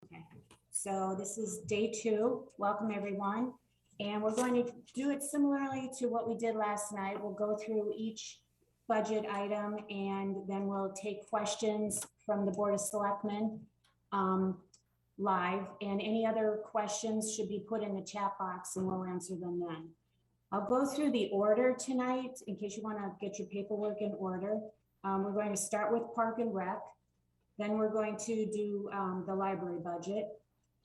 Okay, so this is day 2. Welcome, everyone. And we're going to do it similarly to what we did last night. We'll go through each budget item and then we'll take questions from the Board of Selectmen live. And any other questions should be put in the chat box and we'll answer them then. I'll go through the order tonight in case you want to get your paperwork in order. We're going to start with Park and Rec. Then we're going to do the library budget,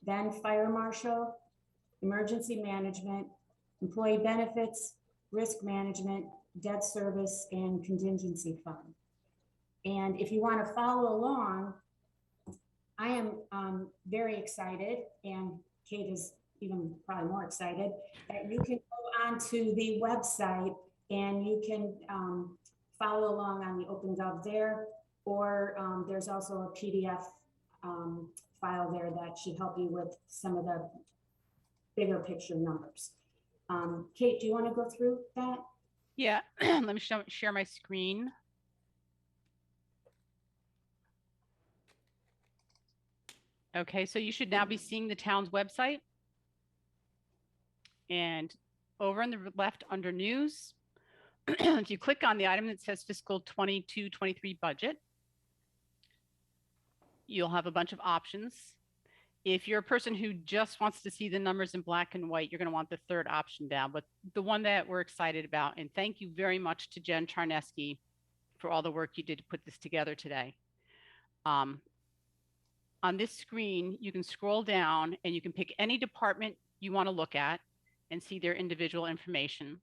then fire marshal, emergency management, employee benefits, risk management, debt service, and contingency fund. And if you want to follow along, I am very excited, and Kate is even probably more excited, that you can go onto the website and you can follow along on the OpenGov there. Or there's also a PDF file there that should help you with some of the bigger picture numbers. Kate, do you want to go through that? Yeah, let me share my screen. Okay, so you should now be seeing the town's website. And over on the left under news, if you click on the item that says fiscal 22-23 budget, you'll have a bunch of options. If you're a person who just wants to see the numbers in black and white, you're going to want the third option down. But the one that we're excited about, and thank you very much to Jen Charneski for all the work you did to put this together today. On this screen, you can scroll down and you can pick any department you want to look at and see their individual information.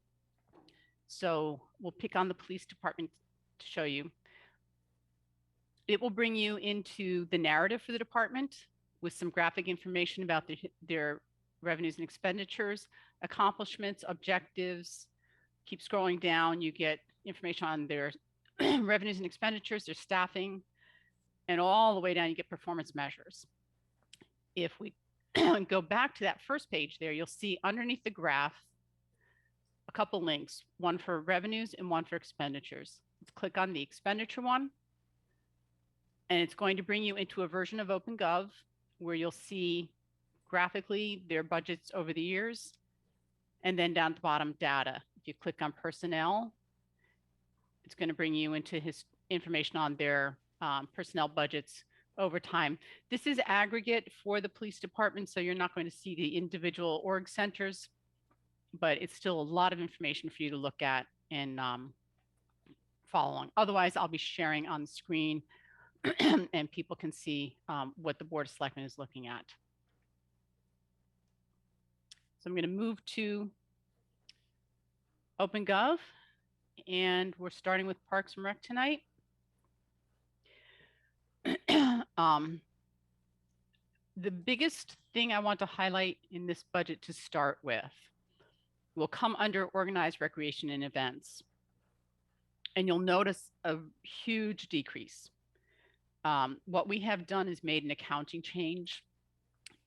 So we'll pick on the police department to show you. It will bring you into the narrative for the department with some graphic information about their revenues and expenditures, accomplishments, objectives. Keep scrolling down, you get information on their revenues and expenditures, their staffing, and all the way down you get performance measures. If we go back to that first page there, you'll see underneath the graph a couple links, one for revenues and one for expenditures. Let's click on the expenditure one, and it's going to bring you into a version of OpenGov where you'll see graphically their budgets over the years, and then down at the bottom, data. If you click on personnel, it's going to bring you into his information on their personnel budgets over time. This is aggregate for the police department, so you're not going to see the individual org centers, but it's still a lot of information for you to look at and follow along. Otherwise, I'll be sharing on the screen and people can see what the Board of Selectmen is looking at. So I'm going to move to OpenGov, and we're starting with Parks and Rec tonight. The biggest thing I want to highlight in this budget to start with will come under organized recreation and events. And you'll notice a huge decrease. What we have done is made an accounting change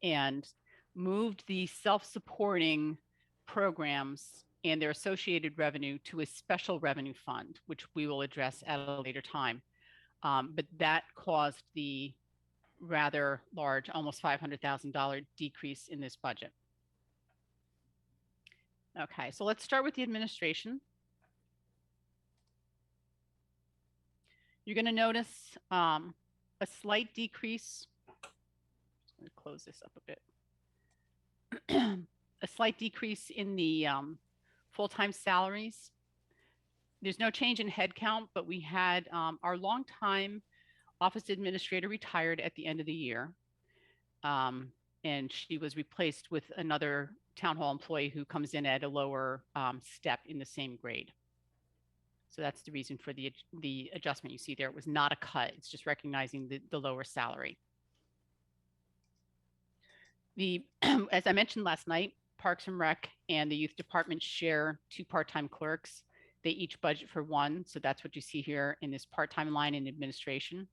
and moved the self-supporting programs and their associated revenue to a special revenue fund, which we will address at a later time. But that caused the rather large, almost $500,000 decrease in this budget. Okay, so let's start with the administration. You're going to notice a slight decrease. Let me close this up a bit. A slight decrease in the full-time salaries. There's no change in headcount, but we had our longtime office administrator retired at the end of the year. And she was replaced with another town hall employee who comes in at a lower step in the same grade. So that's the reason for the adjustment you see there. It was not a cut. It's just recognizing the lower salary. As I mentioned last night, Parks and Rec and the youth department share 2 part-time clerks. They each budget for 1. So that's what you see here in this part-time line in administration.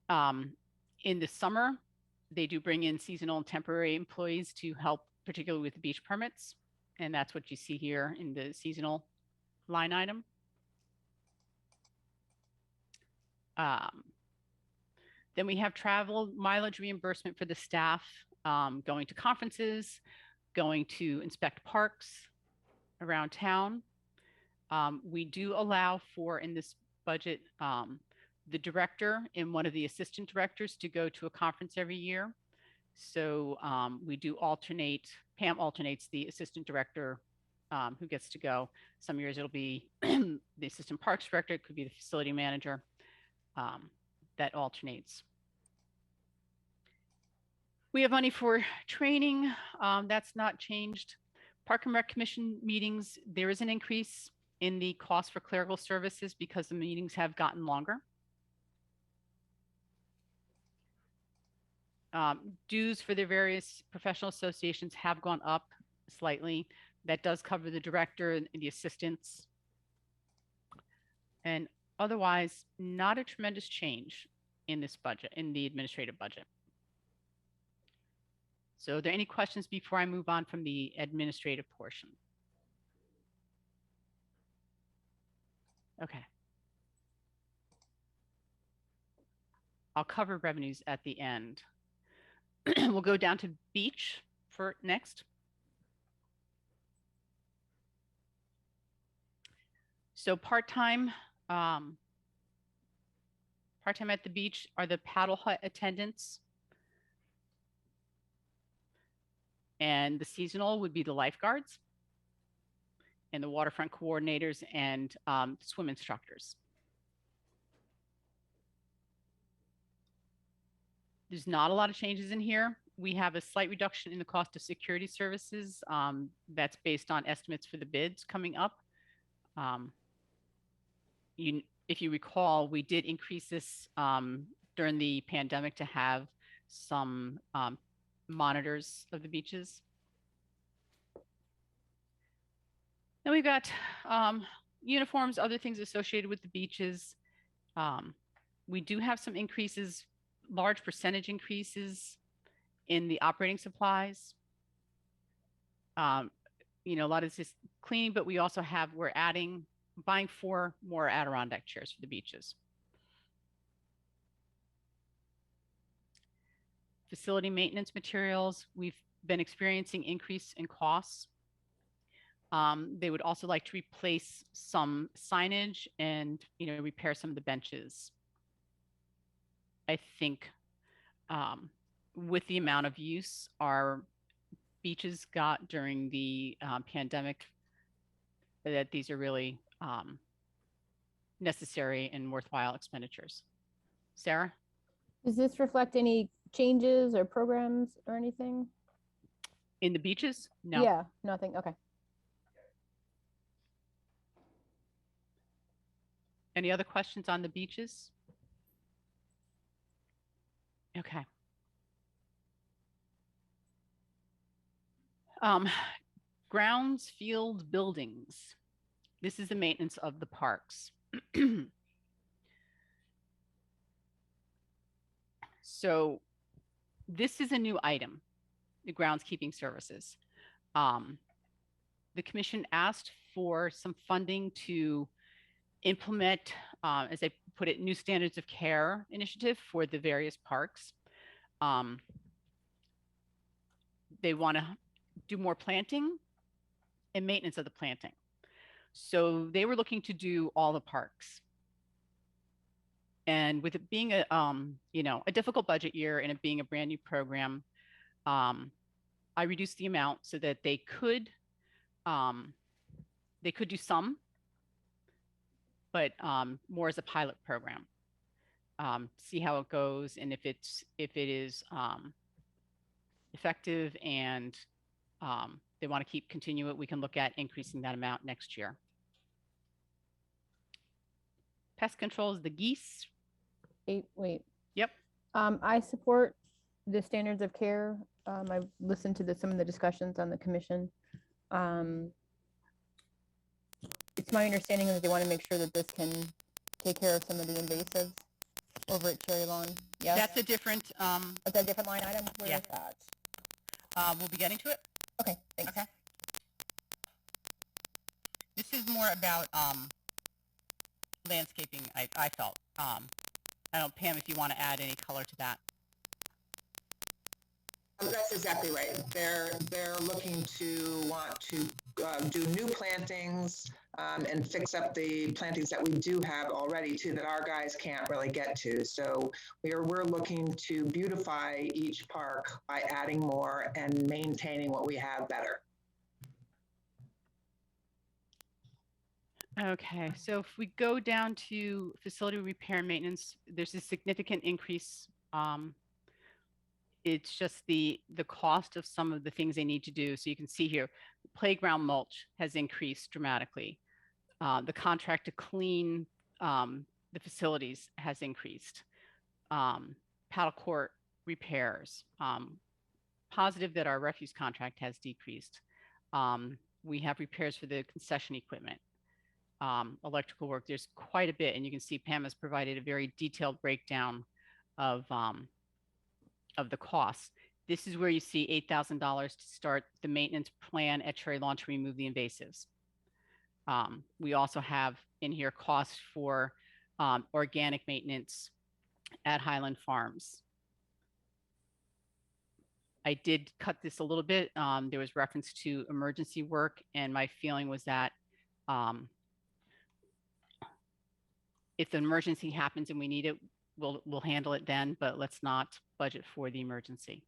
In the summer, they do bring in seasonal and temporary employees to help, particularly with the beach permits. And that's what you see here in the seasonal line item. Then we have travel mileage reimbursement for the staff, going to conferences, going to inspect parks around town. We do allow for, in this budget, the director and one of the assistant directors to go to a conference every year. So we do alternate, Pam alternates the assistant director who gets to go. Some years it'll be the assistant parks director, it could be the facility manager that alternates. We have money for training. That's not changed. Park and Rec Commission meetings, there is an increase in the cost for clerical services because the meetings have gotten longer. Dues for the various professional associations have gone up slightly. That does cover the director and the assistants. And otherwise, not a tremendous change in this budget, in the administrative budget. So are there any questions before I move on from the administrative portion? Okay. I'll cover revenues at the end. We'll go down to beach for next. So part-time at the beach are the paddle hut attendants. And the seasonal would be the lifeguards and the waterfront coordinators and swim instructors. There's not a lot of changes in here. We have a slight reduction in the cost of security services. That's based on estimates for the bids coming up. If you recall, we did increase this during the pandemic to have some monitors of the beaches. Then we've got uniforms, other things associated with the beaches. We do have some increases, large percentage increases in the operating supplies. You know, a lot of this is cleaning, but we also have, we're buying 4 more Adirondack chairs for the beaches. Facility maintenance materials, we've been experiencing increase in costs. They would also like to replace some signage and, you know, repair some of the benches. I think with the amount of use our beaches got during the pandemic, that these are really necessary and worthwhile expenditures. Sarah? Does this reflect any changes or programs or anything? In the beaches? No. Yeah, nothing. Okay. Any other questions on the beaches? Okay. Grounds, fields, buildings. This is the maintenance of the parks. So this is a new item, the groundskeeping services. The commission asked for some funding to implement, as they put it, new standards of care initiative for the various parks. They want to do more planting and maintenance of the planting. So they were looking to do all the parks. And with it being a, you know, a difficult budget year and it being a brand new program, I reduced the amount so that they could do some, but more as a pilot program. See how it goes, and if it is effective and they want to continue it, we can look at increasing that amount next year. Pest control is the geese. Wait. Yep. I support the standards of care. I've listened to some of the discussions on the commission. It's my understanding that they want to make sure that this can take care of some of the invasives over at Cherry Lawn. Yes. That's a different. Is that a different line item? Where Yeah. is that? We'll be getting to it. Okay, thanks. Okay. This is more about landscaping, I felt. I don't know, Pam, if you want to add any color to that. That's exactly right. They're looking to want to do new plantings and fix up the plantings that we do have already too, that our guys can't really get to. So we're looking to beautify each park by adding more and maintaining what we have better. Okay, so if we go down to facility repair and maintenance, there's a significant increase. It's just the cost of some of the things they need to do. So you can see here, playground mulch has increased dramatically. The contract to clean the facilities has increased. Paddle court repairs. Positive that our refuse contract has decreased. We have repairs for the concession equipment. Electrical work, there's quite a bit, and you can see Pam has provided a very detailed breakdown of the costs. This is where you see $8,000 to start the maintenance plan at Cherry Lawn to remove the invasives. We also have in here costs for organic maintenance at Highland Farms. I did cut this a little bit. There was reference to emergency work, and my feeling was that if the emergency happens and we need it, we'll handle it then, but let's not budget for the emergency.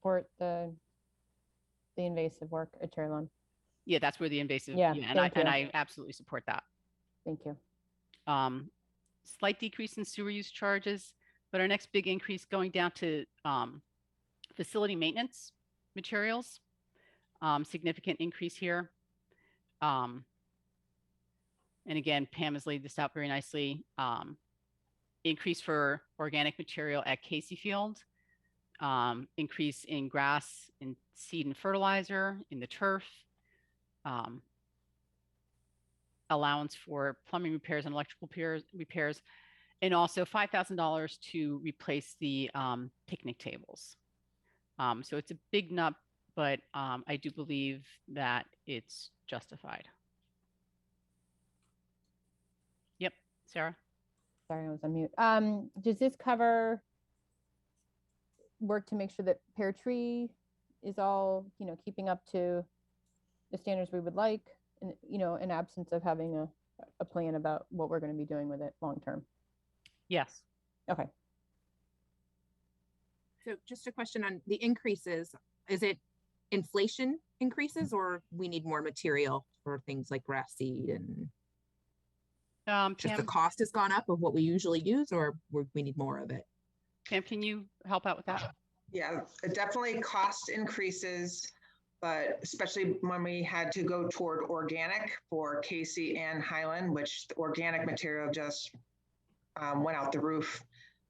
Or the invasive work at Cherry Lawn. Yeah, that's where the invasive. Yeah, and I absolutely support that. Thank you. Slight decrease in sewer use charges, but our next big increase going down to facility maintenance materials. Significant increase here. And again, Pam has laid this out very nicely. Increase for organic material at Casey Field. Increase in grass and seed and fertilizer in the turf. Allowance for plumbing repairs and electrical repairs, and also $5,000 to replace the picnic tables. So it's a big nut, but I do believe that it's justified. Yep, Sarah. Sorry, I was on mute. Does this cover work to make sure that Pear Tree is all, keeping up to the standards we would like, and, in absence of having a plan about what we're going to be doing with it long term? Yes. Okay. So just a question on the increases. Is it inflation increases, or we need more material for things like grass seed, and just the cost has gone up of what we usually use, or we need more of it? Pam, can you help out with that? Yeah, definitely cost increases, but especially when we had to go toward organic for Casey and Highland, which the organic material just went out the roof,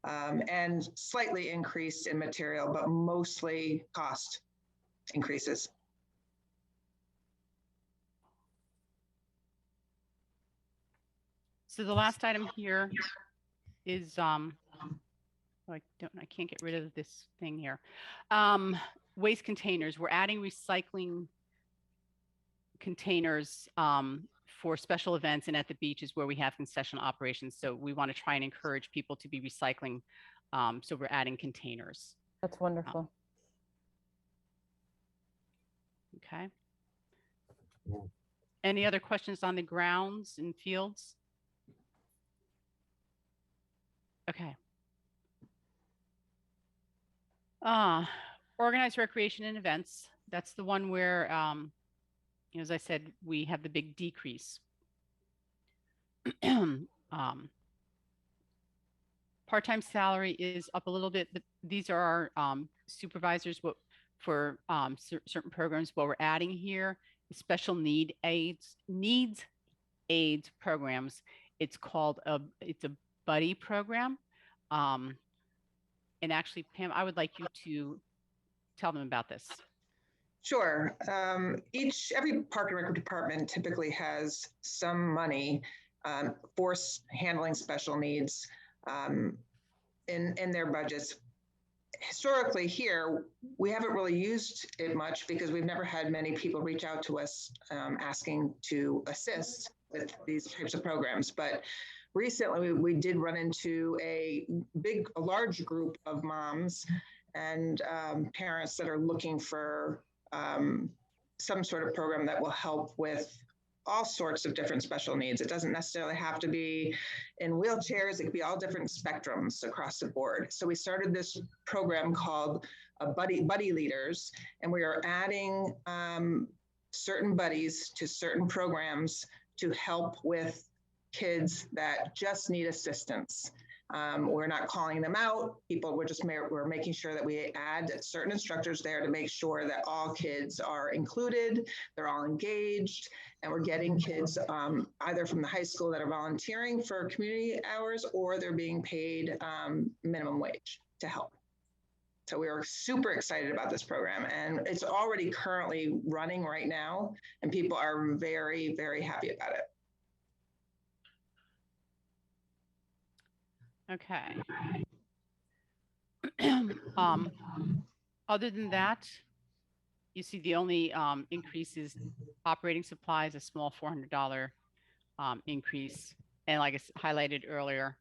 and slightly increased in material, but mostly cost increases. So the last item here is I can't get rid of this thing here. Waste containers. We're adding recycling containers for special events and at the beaches where we have concession operations. So we want to try and encourage people to be recycling. So we're adding containers. That's wonderful. Okay. Any other questions on the grounds and fields? Okay. Organized recreation and events. That's the one where, as I said, we have the big decrease. Part-time salary is up a little bit, but these are our supervisors for certain programs. What we're adding here is special needs aids programs. It's called it's a buddy program. And actually, Pam, I would like you to tell them about this. Sure. Every park and rec department typically has some money for handling special needs in their budgets. Historically here, we haven't really used it much because we've never had many people reach out to us asking to assist with these types of programs. But recently we did run into a large group of moms and parents that are looking for some sort of program that will help with all sorts of different special needs. It doesn't necessarily have to be in wheelchairs. It could be all different spectrums across the board. So we started this program called Buddy Leaders, and we are adding certain buddies to certain programs to help with kids that just need assistance. We're not calling them out. We're making sure that we add certain instructors there to make sure that all kids are included, they're all engaged, and we're getting kids either from the high school that are volunteering for community hours, or they're being paid minimum wage to help. So we are super excited about this program, and it's already currently running right now, and people are very, very happy about it. Okay. Other than that, you see the only increase is operating supplies, a small $400 increase. And like I highlighted earlier,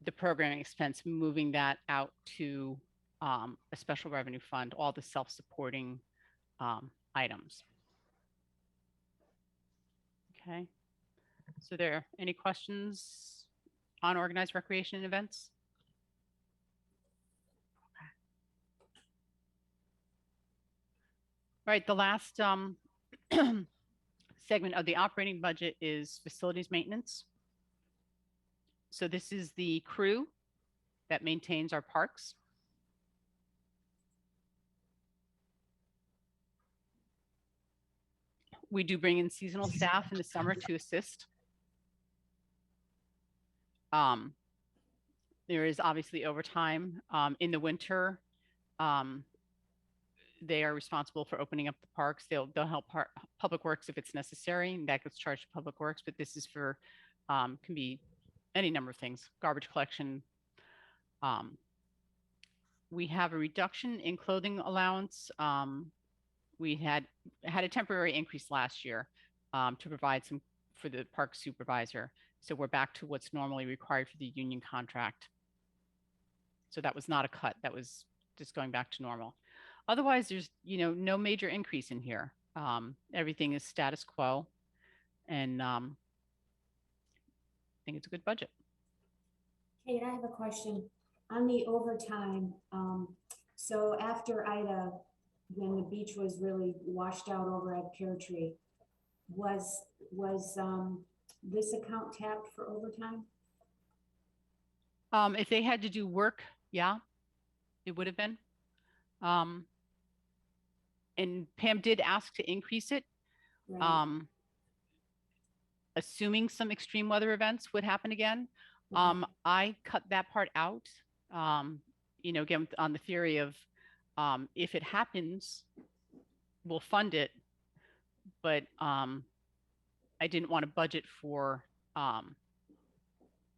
the programming expense, moving that out to a special revenue fund, all the self-supporting items. Okay. So there are any questions on organized recreation and events? All right, the last segment of the operating budget is facilities maintenance. So this is the crew that maintains our parks. We do bring in seasonal staff in the summer to assist. There is obviously overtime in the winter. They are responsible for opening up the parks. They'll help Public Works if it's necessary, and that gets charged to Public Works. But this is for can be any number of things, garbage collection. We have a reduction in clothing allowance. We had a temporary increase last year to provide some for the park supervisor. So we're back to what's normally required for the union contract. So that was not a cut. That was just going back to normal. Otherwise, there's no major increase in here. Everything is status quo, and I think it's a good budget. Kate, I have a question on the overtime. So after Ida, when the beach was really washed out over at Pear Tree, was this account tapped for overtime? If they had to do work, yeah, it would have been. And Pam did ask to increase it, right. Assuming some extreme weather events would happen again. Okay. I cut that part out, again, on the theory of if it happens, we'll fund it. But I didn't want to budget for an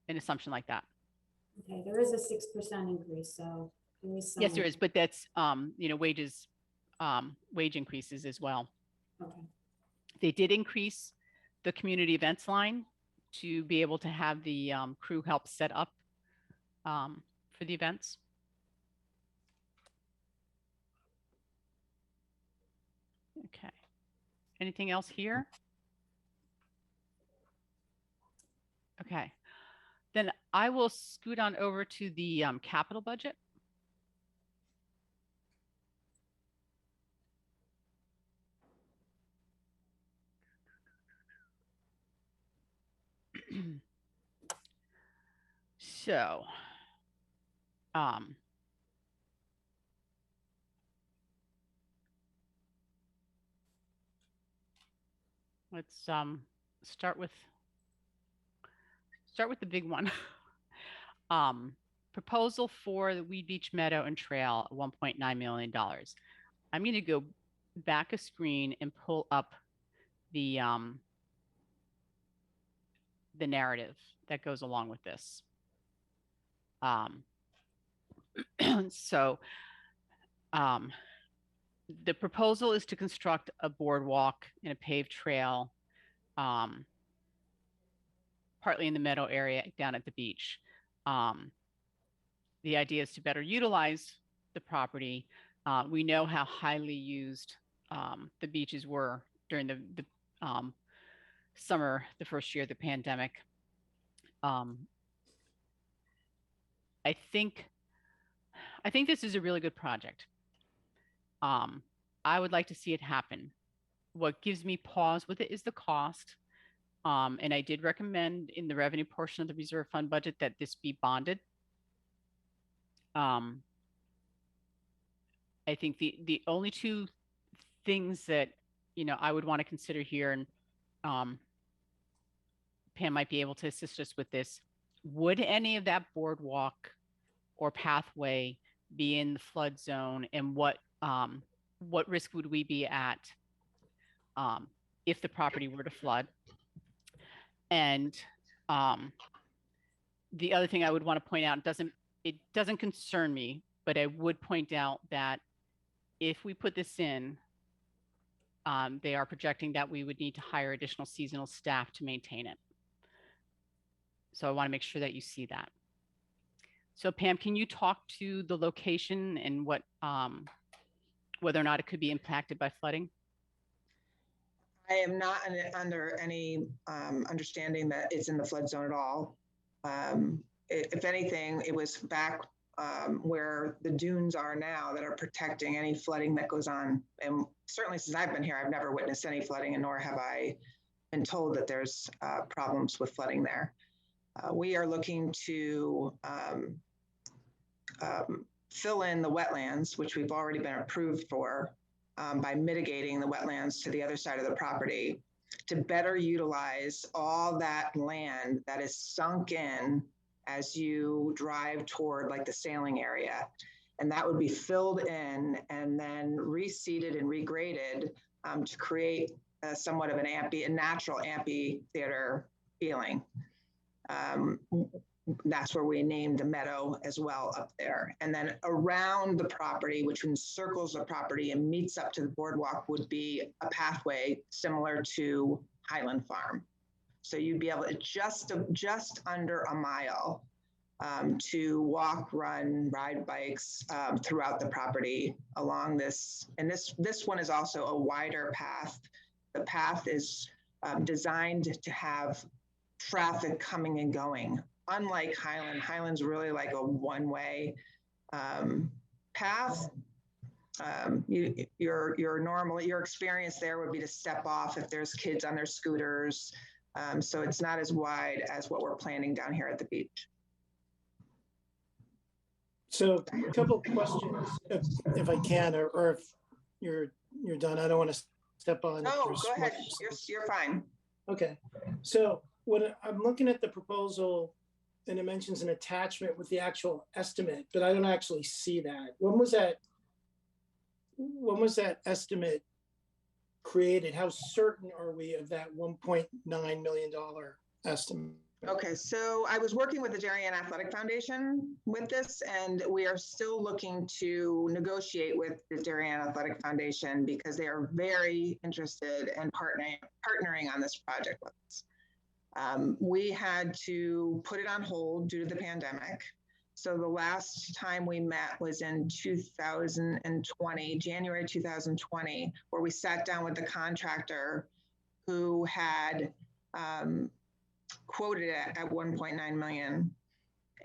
assumption like that. Okay, there is a 6% increase, so there is some. Yes, there is, but that's wages, wage increases as well. Okay. They did increase the community events line to be able to have the crew help set up for the events. Okay. Anything else here? Okay. Then I will scoot on over to the capital budget. So, let's start with the big one. Proposal for the Weed Beach Meadow and Trail, $1.9 million. I'm going to go back a screen and pull up the narrative that goes along with this. So the proposal is to construct a boardwalk and a paved trail partly in the Meadow area down at the beach. The idea is to better utilize the property. We know how highly used the beaches were during the summer, the first year of the pandemic. I think this is a really good project. I would like to see it happen. What gives me pause with it is the cost. And I did recommend in the revenue portion of the reserve fund budget that this be bonded. I think the only two things that, you know, I would want to consider here, and Pam might be able to assist us with this. Would any of that boardwalk or pathway be in the flood zone, and what risk would we be at if the property were to flood? And the other thing I would want to point out, it doesn't concern me, but I would point out that if we put this in, they are projecting that we would need to hire additional seasonal staff to maintain it. So I want to make sure that you see that. So Pam, can you talk to the location and what, whether or not it could be impacted by flooding? I am not under any understanding that it's in the flood zone at all. If anything, it was back where the dunes are now that are protecting any flooding that goes on. And certainly since I've been here, I've never witnessed any flooding, and nor have I been told that there's problems with flooding there. We are looking to fill in the wetlands, which we've already been approved for, by mitigating the wetlands to the other side of the property, to better utilize all that land that is sunk in as you drive toward like the sailing area. And that would be filled in and then reseeded and regraded to create somewhat of a natural amphitheater feeling. That's where we named the Meadow as well up there. And then around the property, which encircles the property and meets up to the boardwalk, would be a pathway similar to Highland Farm. So you'd be able to just under a mile to walk, run, ride bikes throughout the property along this. And this one is also a wider path. The path is designed to have traffic coming and going. Unlike Highland, Highland's really like a one-way path. Your experience there would be to step off if there's kids on their scooters. So it's not as wide as what we're planning down here at the beach. So a couple of questions, if I can, or if you're done. I don't want to step on. No, go ahead. You're fine. Okay. So when I'm looking at the proposal, and it mentions an attachment with the actual estimate, but I don't actually see that. When was that estimate created? How certain are we of that $1.9 million estimate? Okay, so I was working with the Darian Athletic Foundation with this, and we are still looking to negotiate with the Darian Athletic Foundation because they are very interested in partnering on this project with us. We had to put it on hold due to the pandemic. So the last time we met was in 2020, January 2020, where we sat down with the contractor who had quoted it at 1.9 million.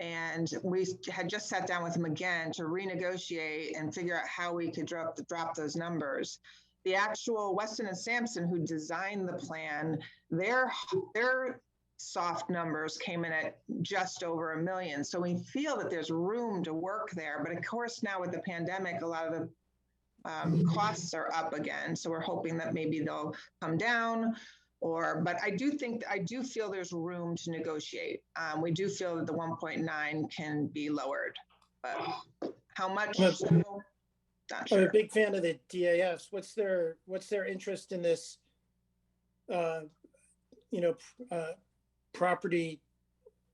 And we had just sat down with him again to renegotiate and figure out how we could drop those numbers. The actual Weston and Sampson, who designed the plan, their soft numbers came in at just over $1 million. So we feel that there's room to work there. But of course, now with the pandemic, a lot of the costs are up again. So we're hoping that maybe they'll come down. But I do feel there's room to negotiate. We do feel that the 1.9 can be lowered, but how much? Not sure. I'm a big fan of the DAFs. What's their interest in this, property,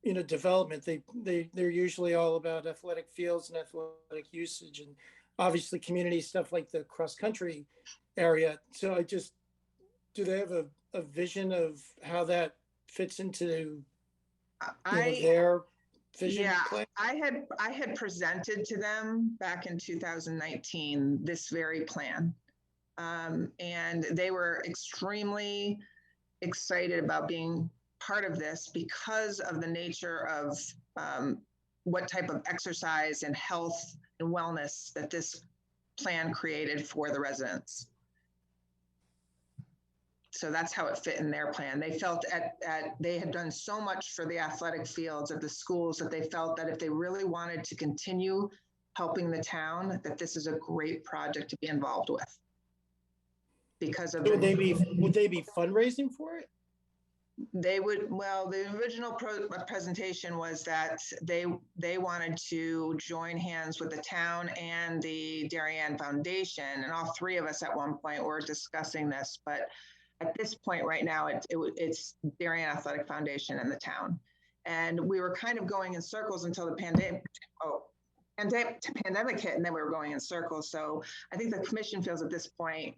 development? They're usually all about athletic fields and athletic usage, and obviously community stuff like the cross country area. So do they have a vision of how that fits into their vision Yeah, plan? I had presented to them back in 2019 this very plan. And they were extremely excited about being part of this because of the nature of what type of exercise and health and wellness that this plan created for the residents. So that's how it fit in their plan. They felt they had done so much for the athletic fields of the schools that they felt that if they really wanted to continue helping the town, that this is a great project to be involved with. Because of Would they be fundraising for it? They would, well, the original presentation was that they wanted to join hands with the town and the Darian Foundation, and all three of us at one point were discussing this, but at this point right now, it's Darian Athletic Foundation and the town. And we were kind of going in circles until the pandemic hit, and then we were going in circles. So I think the commission feels at this point,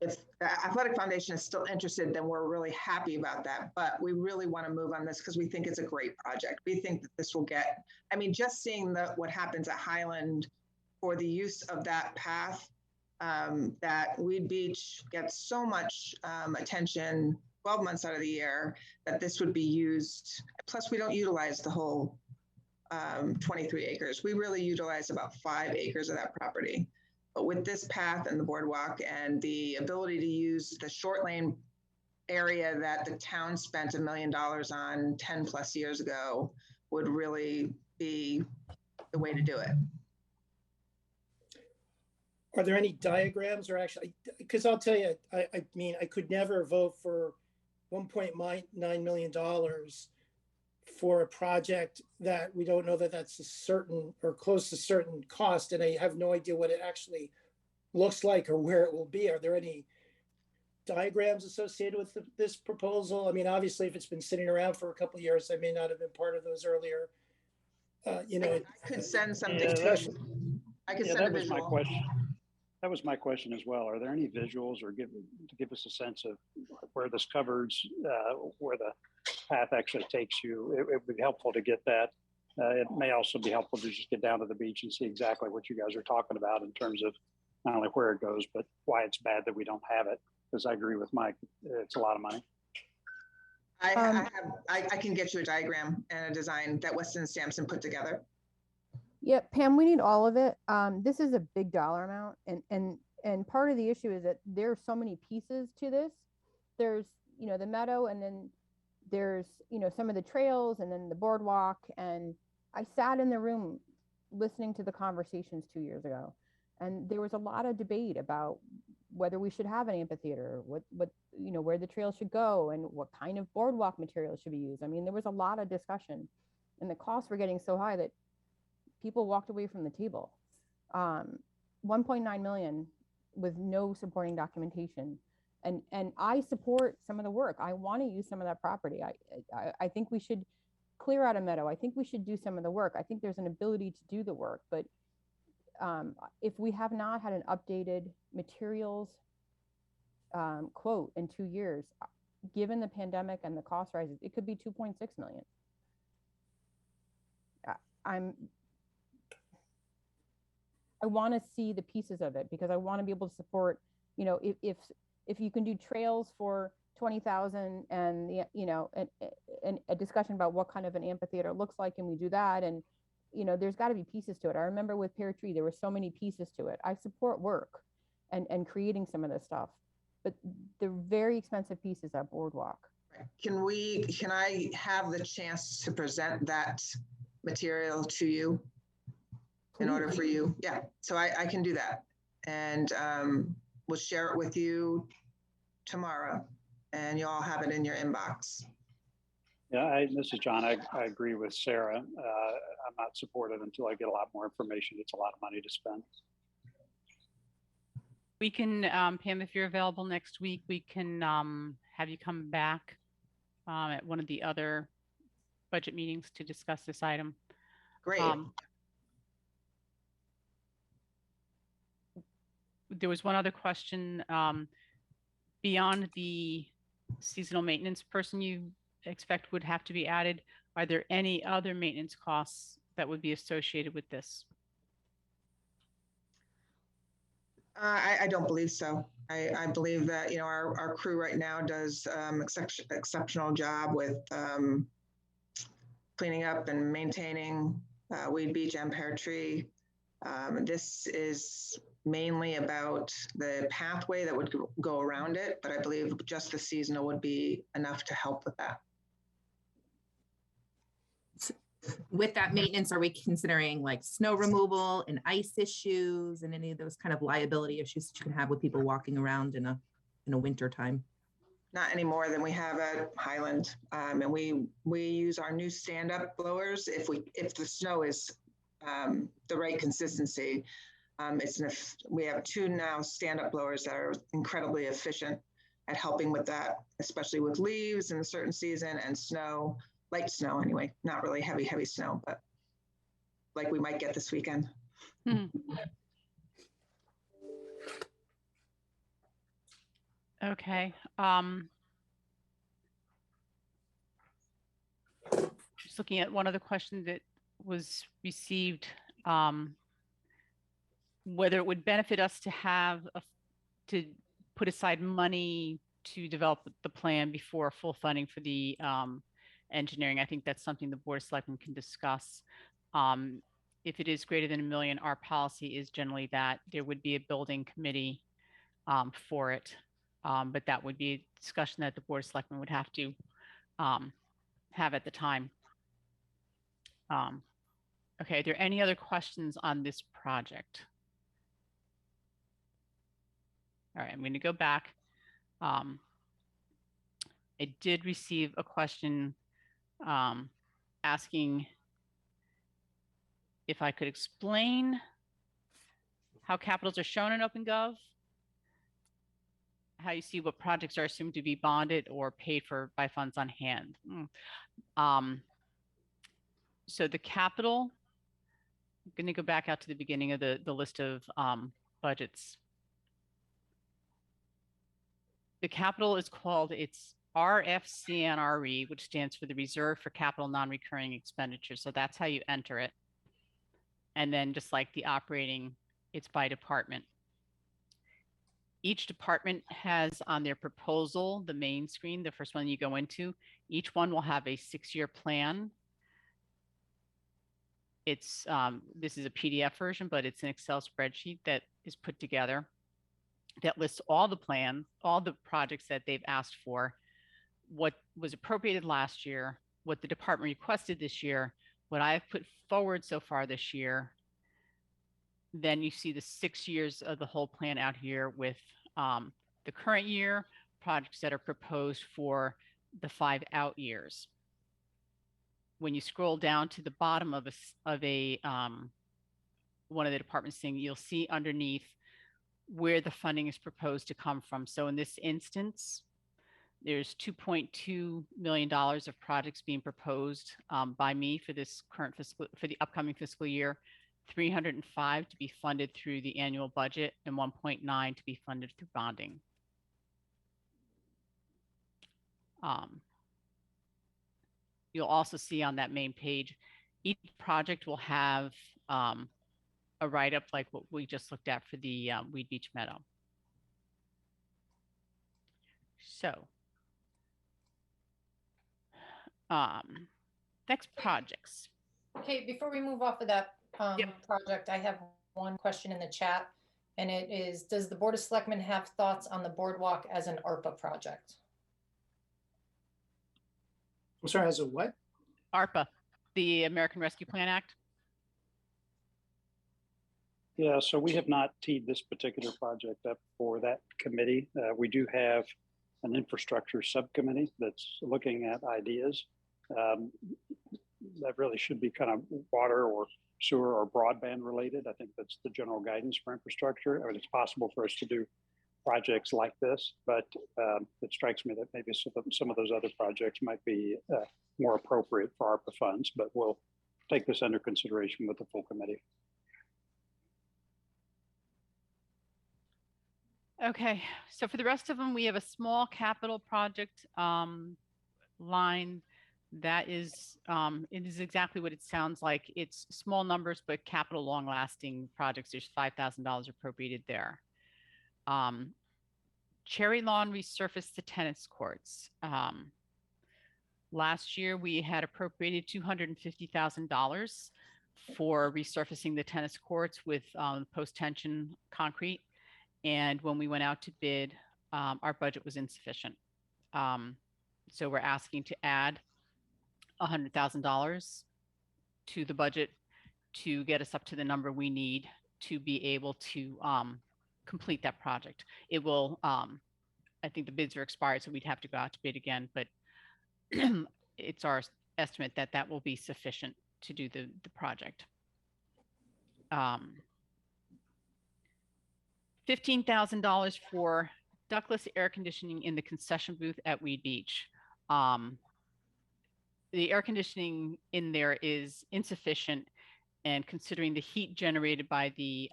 if the Athletic Foundation is still interested, then we're really happy about that. But we really want to move on this because we think it's a great project. We think that this will get, I mean, just seeing what happens at Highland for the use of that path, that Weed Beach gets so much attention 12 months out of the year that this would be used. Plus, we don't utilize the whole 23 acres. We really utilize about 5 acres of that property. But with this path and the boardwalk and the ability to use the short lane area that the town spent $1 million on 10 plus years ago would really be the way to do it. Are there any diagrams or actually, because I'll tell you, I mean, I could never vote for $1.9 million for a project that we don't know that that's a certain or close to certain cost, and I have no idea what it actually looks like or where it will be. Are there any diagrams associated with this proposal? I mean, obviously, if it's been sitting around for a couple of years, I may not have been part of those earlier. I could send something Yeah, to you. I could send a that was my visual. question. That was my question as well. Are there any visuals or to give us a sense of where this covers, where the path actually takes you? It would be helpful to get that. It may also be helpful to just get down to the beach and see exactly what you guys are talking about in terms of not only where it goes, but why it's bad that we don't have it. Because I agree with Mike, it's a lot of money. I can get you a diagram and a design that Weston Sampson put together. Yeah, Pam, we need all of it. This is a big dollar amount, and part of the issue is that there's so many pieces to this. There's, the Meadow, and then there's, some of the trails, and then the boardwalk. And I sat in the room listening to the conversations 2 years ago, and there was a lot of debate about whether we should have an amphitheater, what where the trail should go, and what kind of boardwalk material should be used. I mean, there was a lot of discussion, and the costs were getting so high that people walked away from the table. 1.9 million with no supporting documentation. And I support some of the work. I want to use some of that property. I think we should clear out a Meadow. I think we should do some of the work. I think there's an ability to do the work, but if we have not had an updated materials quote in 2 years, given the pandemic and the cost rises, it could be 2.6 million. I want to see the pieces of it because I want to be able to support, if you can do trails for 20,000 and and a discussion about what kind of an amphitheater looks like, and we do that, and there's got to be pieces to it. I remember with Pear Tree, there were so many pieces to it. I support work and creating some of this stuff, but the very expensive pieces are boardwalk. Can I have the chance to present that material to you? In order for you, yeah. So I can do that, and we'll share it with you tomorrow, and you all have it in your inbox. Yeah, this is John. I agree with Sarah. I'm not supportive until I get a lot more information. It's a lot of money to spend. We can, Pam, if you're available next week, we can have you come back at one of the other budget meetings to discuss this item. Great. There was one other question. Beyond the seasonal maintenance person you expect would have to be added, Are there any other maintenance costs that would be associated with this? I don't believe so. I believe that, you know, our crew right now does exceptional job with cleaning up and maintaining Weed Beach and Pear Tree. This is mainly about the pathway that would go around it, but I believe just the seasonal would be enough to help with that. With that maintenance, are we considering like snow removal and ice issues and any of those kind of liability issues that you can have with people walking around in a winter time? Not any more than we have at Highland. And we use our new stand-up blowers if the snow is the right consistency. We have 2 now stand-up blowers that are incredibly efficient at helping with that, especially with leaves in a certain season and snow, light snow anyway, not really heavy snow, but like we might get this weekend. Okay. Just looking at one other question that was received, whether it would benefit us to have to put aside money to develop the plan before full funding for the engineering. I think that's something the Board of Selectmen can discuss. If it is greater than $1 million, our policy is generally that there would be a building committee for it. But that would be a discussion that the Board of Selectmen would have to have at the time. Okay, are there any other questions on this project? All right, I'm going to go back. I did receive a question asking if I could explain how capitals are shown in OpenGov, how you see what projects are assumed to be bonded or paid for by funds on hand. So the capital, I'm going to go back out to the beginning of the list of budgets. The capital is called, it's RFCNRE, which stands for the Reserve for Capital Non-Recurring Expenditures. So that's how you enter it. And then just like the operating, it's by department. Each department has on their proposal, the main screen, the first one you go into, each one will have a 6-year plan. It's this is a PDF version, but it's an Excel spreadsheet that is put together that lists all the plans, all the projects that they've asked for, what was appropriated last year, what the department requested this year, what I've put forward so far this year. Then you see the 6 years of the whole plan out here with the current year, projects that are proposed for the 5 out years. When you scroll down to the bottom of one of the departments thing, you'll see underneath where the funding is proposed to come from. So in this instance, there's $2.2 million of projects being proposed by me for this for the upcoming fiscal year, 305 to be funded through the annual budget, and 1.9 to be funded through bonding. You'll also see on that main page, each project will have a write-up like what we just looked at for the Weed Beach Meadow. So, next projects. Okay, before we move off of that project, I have one question in the chat, and it is, does the Board of Selectmen have thoughts on the boardwalk as an ARPA project? I'm sorry, as a what? ARPA, the American Rescue Plan Act. Yeah, so we have not teed this particular project up for that committee. We do have an infrastructure subcommittee that's looking at ideas. That really should be kind of water or sewer or broadband related. I think that's the general guidance for infrastructure. I mean, it's possible for us to do projects like this, but it strikes me that maybe some of those other projects might be more appropriate for ARPA funds, but we'll take this under consideration with the full committee. Okay, so for the rest of them, we have a small capital project line That is, it is exactly what it sounds like. It's small numbers, but capital long-lasting projects. There's $5,000 appropriated there. Cherry Lawn resurfaced the tennis courts. Last year, we had appropriated $250,000 for resurfacing the tennis courts with post-tension concrete. And when we went out to bid, our budget was insufficient. So we're asking to add $100,000 to the budget to get us up to the number we need to be able to complete that project. It will, I think the bids are expired, so we'd have to go out to bid again, but it's our estimate that that will be sufficient to do the project. $15,000 for ductless air conditioning in the concession booth at Weed Beach. The air conditioning in there is insufficient, and considering the heat generated by the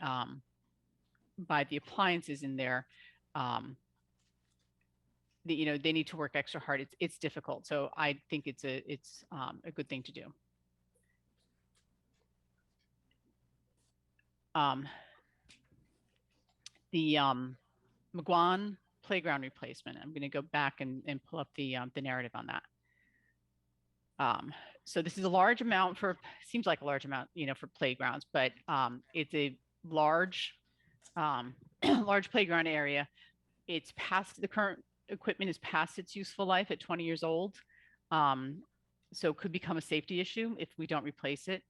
appliances in there, they need to work extra hard. It's difficult. So I think it's a good thing to do. The McGuan playground replacement. I'm going to go back and pull up the narrative on that. So this is a large amount seems like a large amount, for playgrounds, but it's a large, large playground area. It's past the current equipment is past its useful life at 20 years old. So it could become a safety issue if we don't replace it.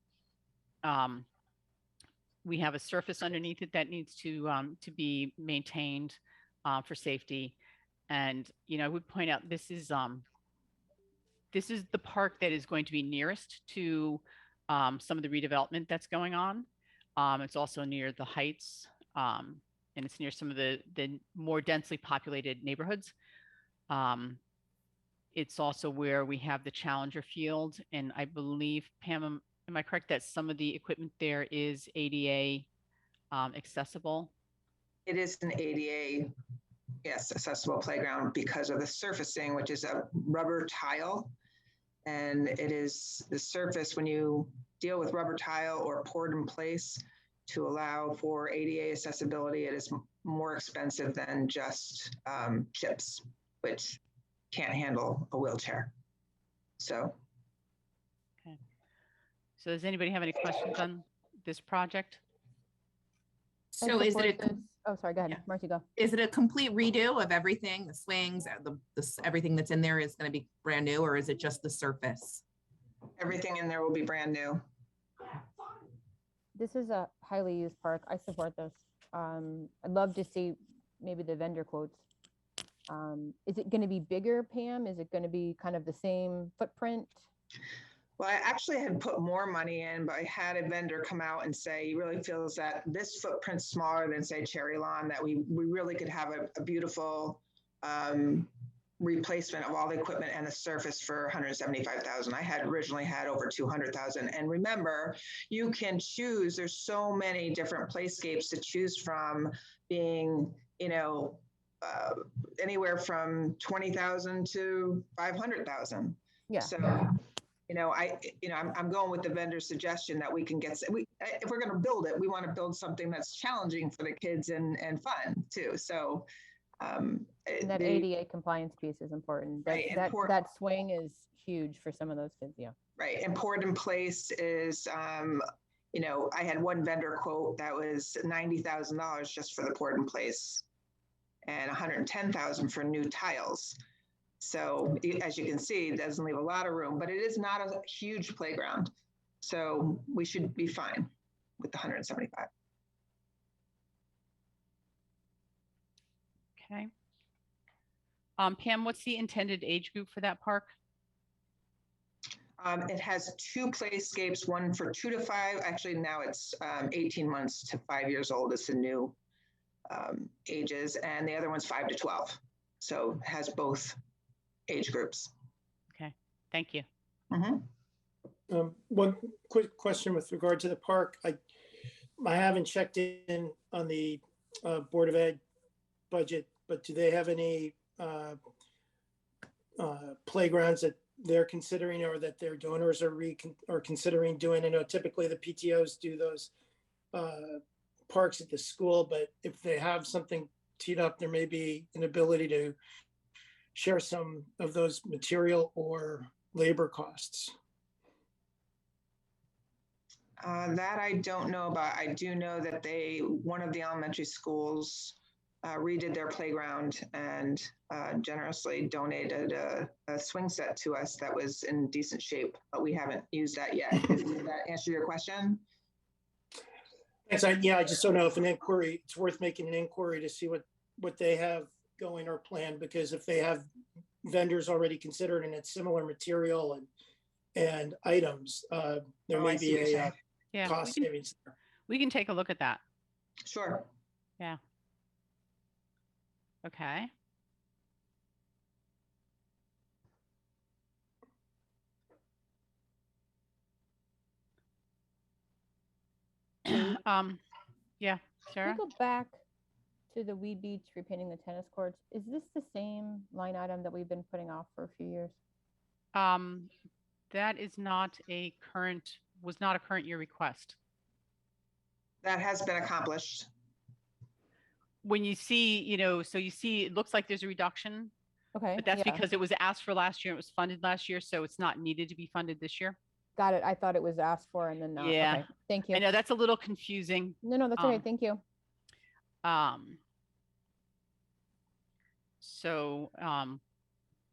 We have a surface underneath it that needs to be maintained for safety. And, I would point out this is the park that is going to be nearest to some of the redevelopment that's going on. It's also near the Heights, and it's near some of the more densely populated neighborhoods. It's also where we have the Challenger Field, and I believe, Pam, am I correct that some of the equipment there is ADA accessible? It is an ADA, yes, accessible playground because of the surfacing, which is a rubber tile. And it is the surface when you deal with rubber tile or poured in place to allow for ADA accessibility, it is more expensive than just chips, which can't handle a wheelchair. So. Okay. So does anybody have any questions on this project? So is it oh, sorry, go ahead, yeah. Marcy, go. Is it a complete redo of everything? The swings, everything that's in there is going to be brand new, or is it just the surface? Everything in there will be brand new. This is a highly used park. I support this. I'd love to see maybe the vendor quotes. Is it going to be bigger, Pam? Is it going to be kind of the same footprint? Well, I actually had put more money in, but I had a vendor come out and say he really feels that this footprint's smaller than, say, Cherry Lawn, that we really could have a beautiful replacement of all the equipment and the surface for $175,000. I had originally had over $200,000. And remember, you can choose, there's so many different playscapes to choose from, being, anywhere from 20,000 to 500,000. Yeah. So, I'm going with the vendor's suggestion that we can get, if we're going to build it, we want to build something that's challenging for the kids and fun too. So, and that ADA compliance piece is important. That swing is huge for some of those kids. Yeah. Right. And poured in place is, I had one vendor quote that was $90,000 just for the poured in place and $110,000 for new tiles. So as you can see, it doesn't leave a lot of room, but it is not a huge playground. So we should be fine with the 175. Okay. Pam, what's the intended age group for that park? It has two playscapes, one for 2 to 5. Actually, now it's 18 months to 5 years old. It's the new ages, and the other one's 5 to 12. So it has both age groups. Okay, thank you. Mm-hmm. One quick question with regard to the park. I haven't checked in on the Board of Ed budget, but do they have any playgrounds they're considering or that their donors are considering doing. I know typically the PTOs do those parks at the school, but if they have something teed up, there may be an ability to share some of those material or labor costs. That I don't know about. I do know that one of the elementary schools redid their playground and generously donated a swing set to us that was in decent shape, but we haven't used that yet. Does that answer your question? Thanks. I just don't know if it's worth making an inquiry to see what they have going or planned, because if they have vendors already considered and it's similar material and items, there may be a cost savings there. We can take a look at that. Sure. Yeah. Okay. Yeah, Can Sarah? we go back to the Wee Beach repainting the tennis courts? Is this the same line item that we've been putting off for a few years? That is not was not a current year request. That has been accomplished. When you see, so you see, it looks like there's a reduction, Okay. but that's yeah. because it was asked for last year. It was funded last year, so it's not needed to be funded this year. Got it. I thought it was asked for and then not. Yeah. Okay. Thank you. I know that's a little confusing. No, that's okay. Thank you. So,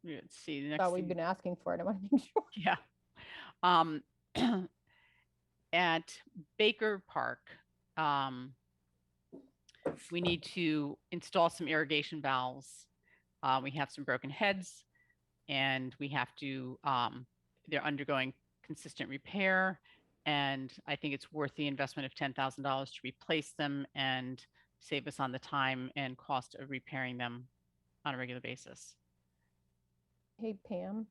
let's see. The next Thought we've been asking for it. I want to make sure. Yeah. At Baker Park, we need to install some irrigation valves. We have some broken heads, and we have to, they're undergoing consistent repair. And I think it's worth the investment of $10,000 to replace them and save us on the time and cost of repairing them on a regular basis. Hey, Pam,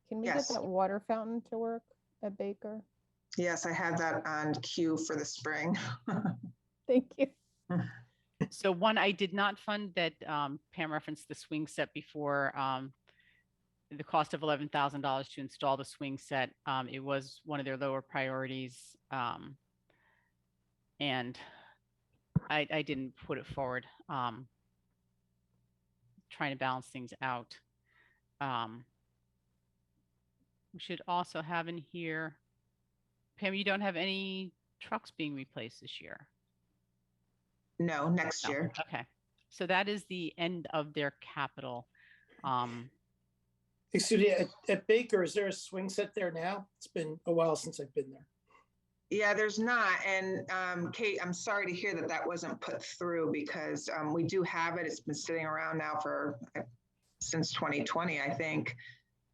can we Yes. get that water fountain to work at Baker? Yes, I have that on cue for the spring. Thank you. So one, I did not fund that, Pam referenced the swing set before, the cost of $11,000 to install the swing set. It was one of their lower priorities. And I didn't put it forward, trying to balance things out. We should also have in here, Pam, you don't have any trucks being replaced this year? No, next No. year. Okay. So that is the end of their capital. Excuse me, at Baker, is there a swing set there now? It's been a while since I've been there. Yeah, there's not. And Kate, I'm sorry to hear that wasn't put through, because we do have it. It's been sitting around now since 2020, I think.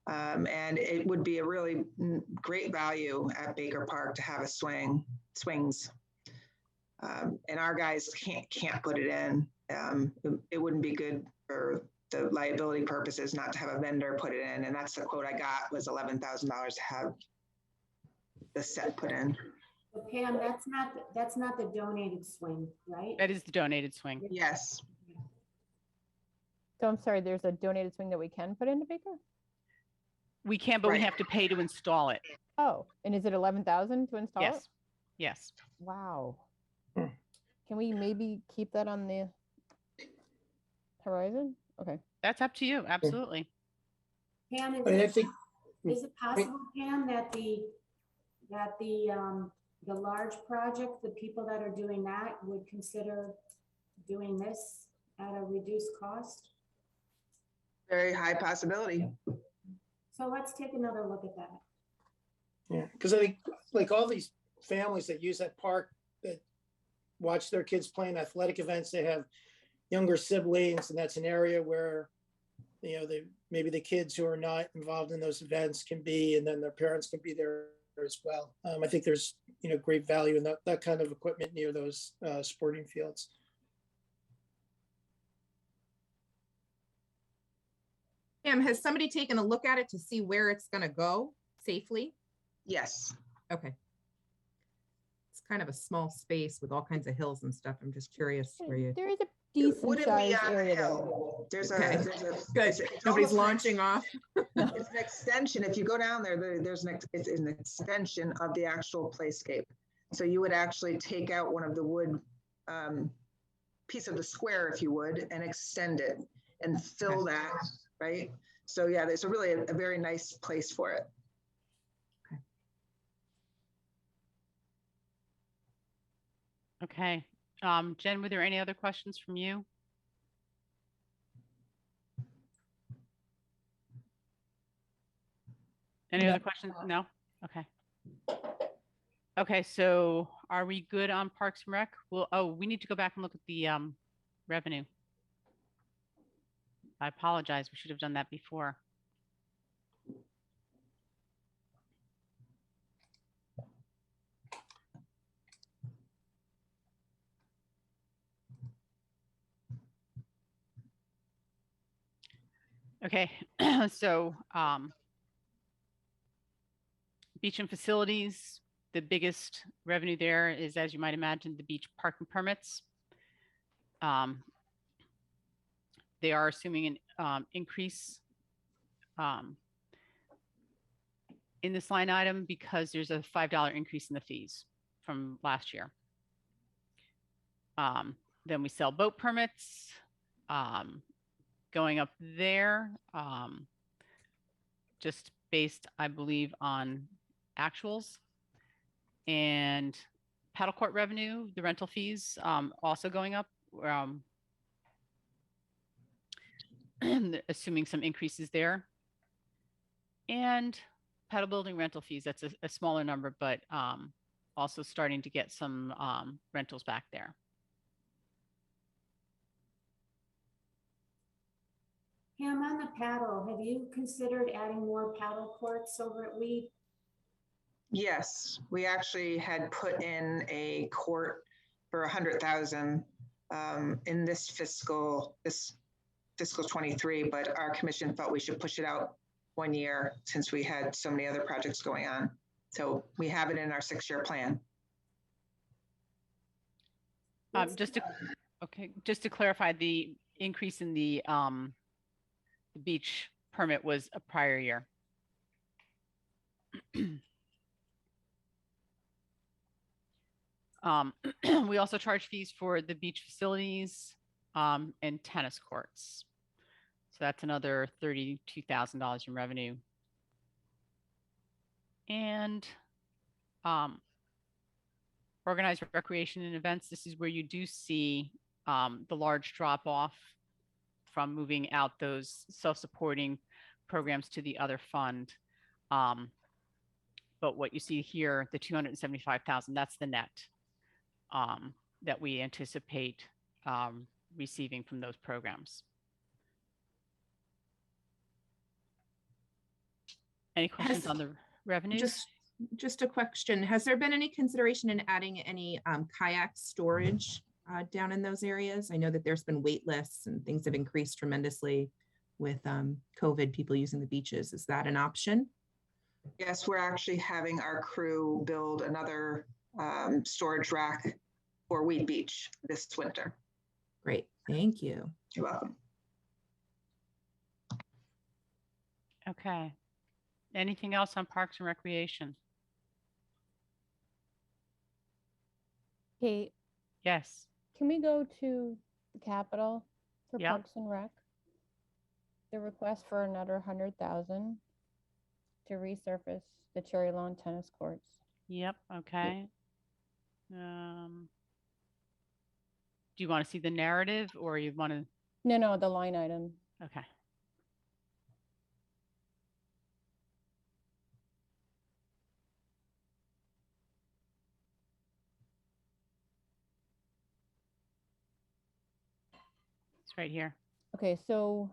And it would be a really great value at Baker Park to have swings. And our guys can't put it in. It wouldn't be good for the liability purposes not to have a vendor put it in. And that's the quote I got, was $11,000 to have the set put in. But Pam, that's not the donated swing, right? That is the donated swing. Yes. So I'm sorry, there's a donated swing that we can put into Baker? We can, but we Right. have to pay to install it. Oh, and is it 11,000 to install it? Yes. Yes. Wow. Can we maybe keep that on the horizon? Okay. That's up to you. Absolutely. Pam, I think is it possible, Pam, that the large project, the people that are doing that would consider doing this at a reduced cost? Very high possibility. So let's take another look at that. Yeah, because I think like all these families that use that park that watch their kids playing athletic events, they have younger siblings, and that's an area where, maybe the kids who are not involved in those events can be, and then their parents can be there as well. I think there's, great value in that kind of equipment near those sporting fields. Pam, has somebody taken a look at it to see where it's going to go safely? Yes. Okay. It's kind of a small space with all kinds of hills and stuff. I'm just curious where you. There is a decent Wouldn't be sized on the area there. hill. There's a, Okay. there's a. Good. it's Nobody's almost launching off. It's an extension. If you go down there, there's it's an extension of the actual playscape. So you would actually take out one of the wood piece of the square, if you would, and extend it and fill that, right? So yeah, there's a very nice place for it. Okay. Jen, were there any other questions from you? Any other questions? No? Okay. Okay, so are we good on Parks and Rec? Well, oh, we need to go back and look at the revenue. I apologize. We should have done that before. Okay, so beach and facilities, the biggest revenue there is, as you might imagine, the beach parking permits. They are assuming an increase in this line item because there's a $5 increase in the fees from last year. Then we sell boat permits, going up there, just based, I believe, on actuals. And paddle court revenue, the rental fees, also going up, assuming some increases there. And paddle building rental fees, that's a smaller number, but also starting to get some rentals back there. Pam, on the paddle, have you considered adding more paddle courts over at Weed? Yes, we actually had put in a court for 100,000 in this fiscal 23, but our commission felt we should push it out 1 year since we had so many other projects going on. So we have it in our 6-year plan. Just to clarify, the increase in the beach permit was a prior year. We also charge fees for the beach facilities and tennis courts. So that's another $32,000 in revenue. And organized recreation and events, this is where you do see the large drop off from moving out those self-supporting programs to the other fund. But what you see here, the 275,000, that's the net that we anticipate receiving from those programs. Any questions on the revenues? Just a question. Has there been any consideration in adding any kayak storage down in those areas? I know that there's been wait lists and things have increased tremendously with COVID, people using the beaches. Is that an option? Yes, we're actually having our crew build another storage rack for Weed Beach this winter. Great, thank you. You're welcome. Okay. Anything else on Parks and Recreation? Kate, Yes. can we go to the Capitol for Yeah. Parks and Rec? The request for another 100,000 to resurface the Cherry Lawn tennis courts. Yep. Okay. Do you want to see the narrative or you want to? No, the line item. Okay. It's right here. Okay, so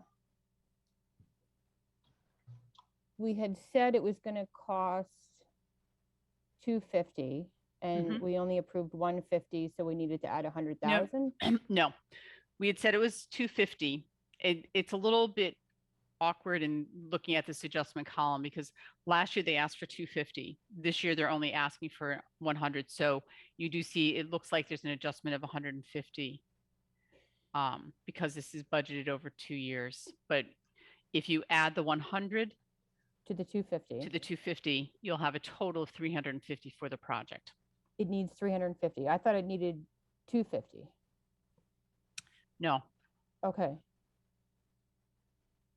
we had said it was going to cost 250 and we only approved 150, so we needed to add 100,000. No, we had said it was 250. It's a little bit awkward in looking at this adjustment column because last year they asked for 250. This year they're only asking for 100. So you do see it looks like there's an adjustment of 150. because this is budgeted over 2 years. But if you add the 100 To the 250. to the 250, you'll have a total of 350 for the project. It needs 350. I thought it needed 250. No. Okay.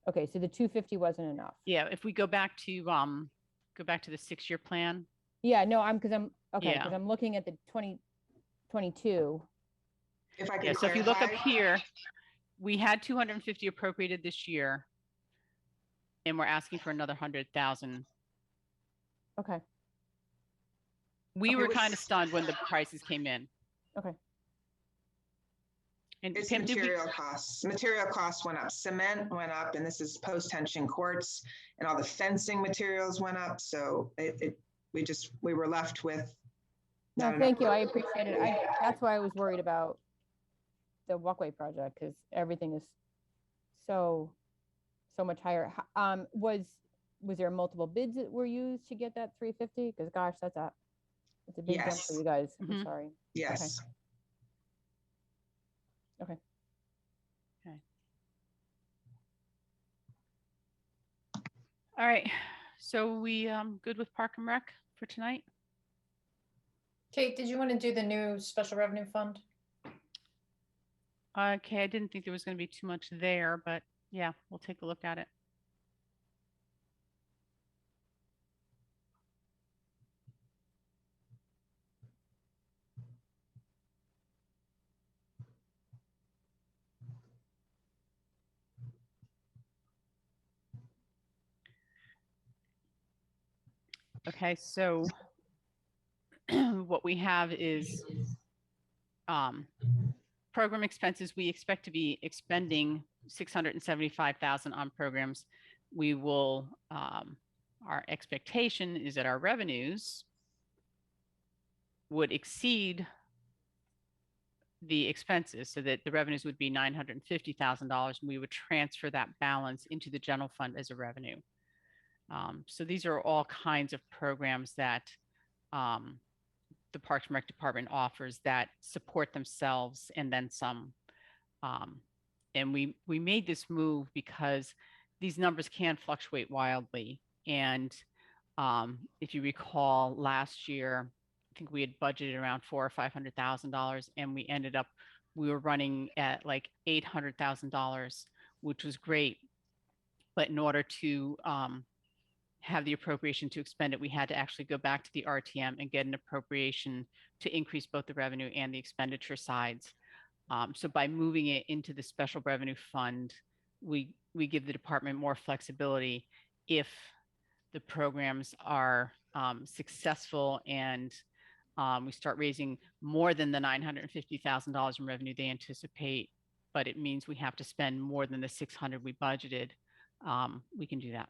Okay, so the 250 wasn't enough. Yeah, if we go back to the 6-year plan. Yeah, no, because I'm Yeah. looking at the 2022. If I could Yeah, so if you look up clarify, here, we had 250 appropriated this year, and we're asking for another 100,000. Okay. We Okay, were what's- kind of stunned when the prices came in. Okay. And It's Pam, did we? material costs. Material costs went up. Cement went up, and this is post-tension courts, and all the fencing materials went up. So we were left with. No, not thank enough. you. I appreciate it. That's why I was worried about the walkway project, because everything is so much higher. Was there multiple bids that were used to get that 350? Because gosh, that's a big jump Yes. for you guys. I'm Mhm. sorry. Yes. Okay. All right. So we good with Park and Rec for tonight? Kate, did you want to do the new special revenue fund? Okay, I didn't think there was going to be too much there, but yeah, we'll take a look at it. Okay, so what we have is program expenses. We expect to be expending 675,000 on programs. We will, our expectation is that our revenues would exceed the expenses, so that the revenues would be $950,000, and we would transfer that balance into the general fund as a revenue. So these are all kinds of programs that the Parks and Rec Department offers that support themselves and then some. And we made this move because these numbers can fluctuate wildly. And if you recall, last year, I think we had budgeted around $400,000 or $500,000, and we were running at like $800,000, which was great. But in order to have the appropriation to expend it, we had to actually go back to the RTM and get an appropriation to increase both the revenue and the expenditure sides. So by moving it into the special revenue fund, we give the department more flexibility if the programs are successful and we start raising more than the $950,000 in revenue they anticipate, but it means we have to spend more than the 600 we budgeted. We can do that.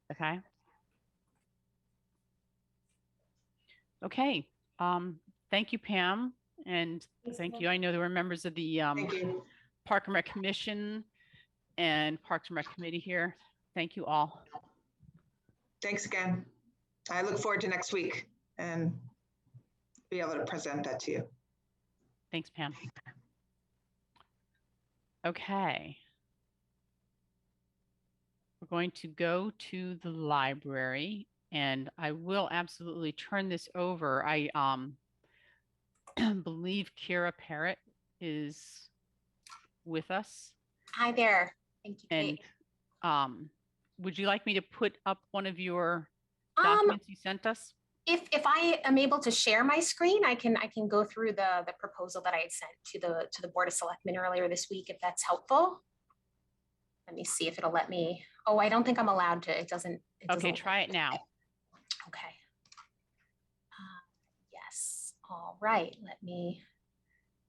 Okay. Okay. Thank you, Pam. And thank you. I know there were members of the Thank you. Park and Rec Commission and Parks and Rec Committee here. Thank you all. Thanks again. I look forward to next week and be able to present that to you. Thanks, Pam. Okay. We're going to go to the library, and I will absolutely turn this over. I believe Kira Parrott is with us. Hi there. Thank you, And Kate. would you like me to put up one of your documents you sent us? If I am able to share my screen, I can go through the proposal that I had sent to the Board of Selectmen earlier this week, if that's helpful. Let me see if it'll let me. Oh, I don't think I'm allowed to. It doesn't. Okay, try it now. Okay. Yes. All right. Let me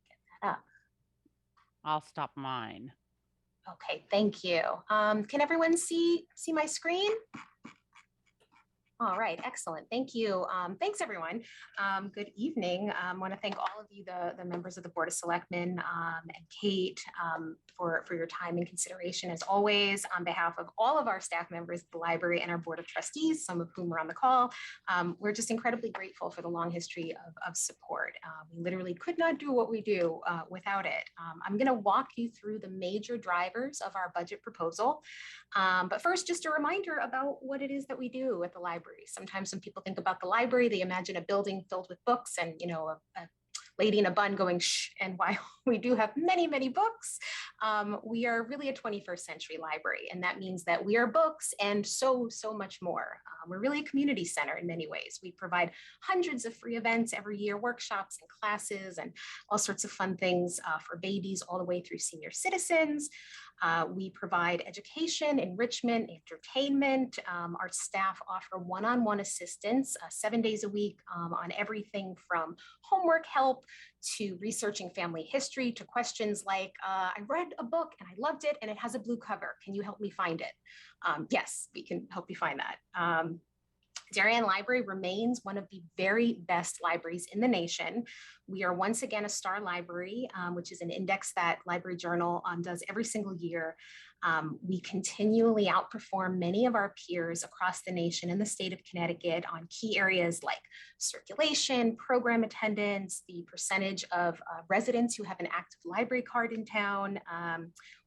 get that up. I'll stop mine. Okay. Thank you. Can everyone see my screen? All right, excellent. Thank you. Thanks, everyone. Good evening. I want to thank all of you, the members of the Board of Selectmen, and Kate, for your time and consideration, as always. On behalf of all of our staff members at the library and our Board of Trustees, some of whom are on the call, we're just incredibly grateful for the long history of support. We literally could not do what we do without it. I'm going to walk you through the major drivers of our budget proposal. But first, just a reminder about what it is that we do at the library. Sometimes when people think about the library, they imagine a building filled with books and, you know, a lady in a bun going shh. And while we do have many, many books, we are really a 21st century library. And that means that we are books and so much more. We're really a community center in many ways. We provide hundreds of free events every year, workshops and classes and all sorts of fun things for babies all the way through senior citizens. We provide education, enrichment, entertainment. Our staff offer one-on-one assistance 7 days a week on everything from homework help to researching family history to questions like, I read a book and I loved it and it has a blue cover. Can you help me find it? Yes, we can help you find that. Darian Library remains one of the very best libraries in the nation. We are once again a star library, which is an index that Library Journal does every single year. We continually outperform many of our peers across the nation and the state of Connecticut on key areas like circulation, program attendance, the percentage of residents who have an active library card in town.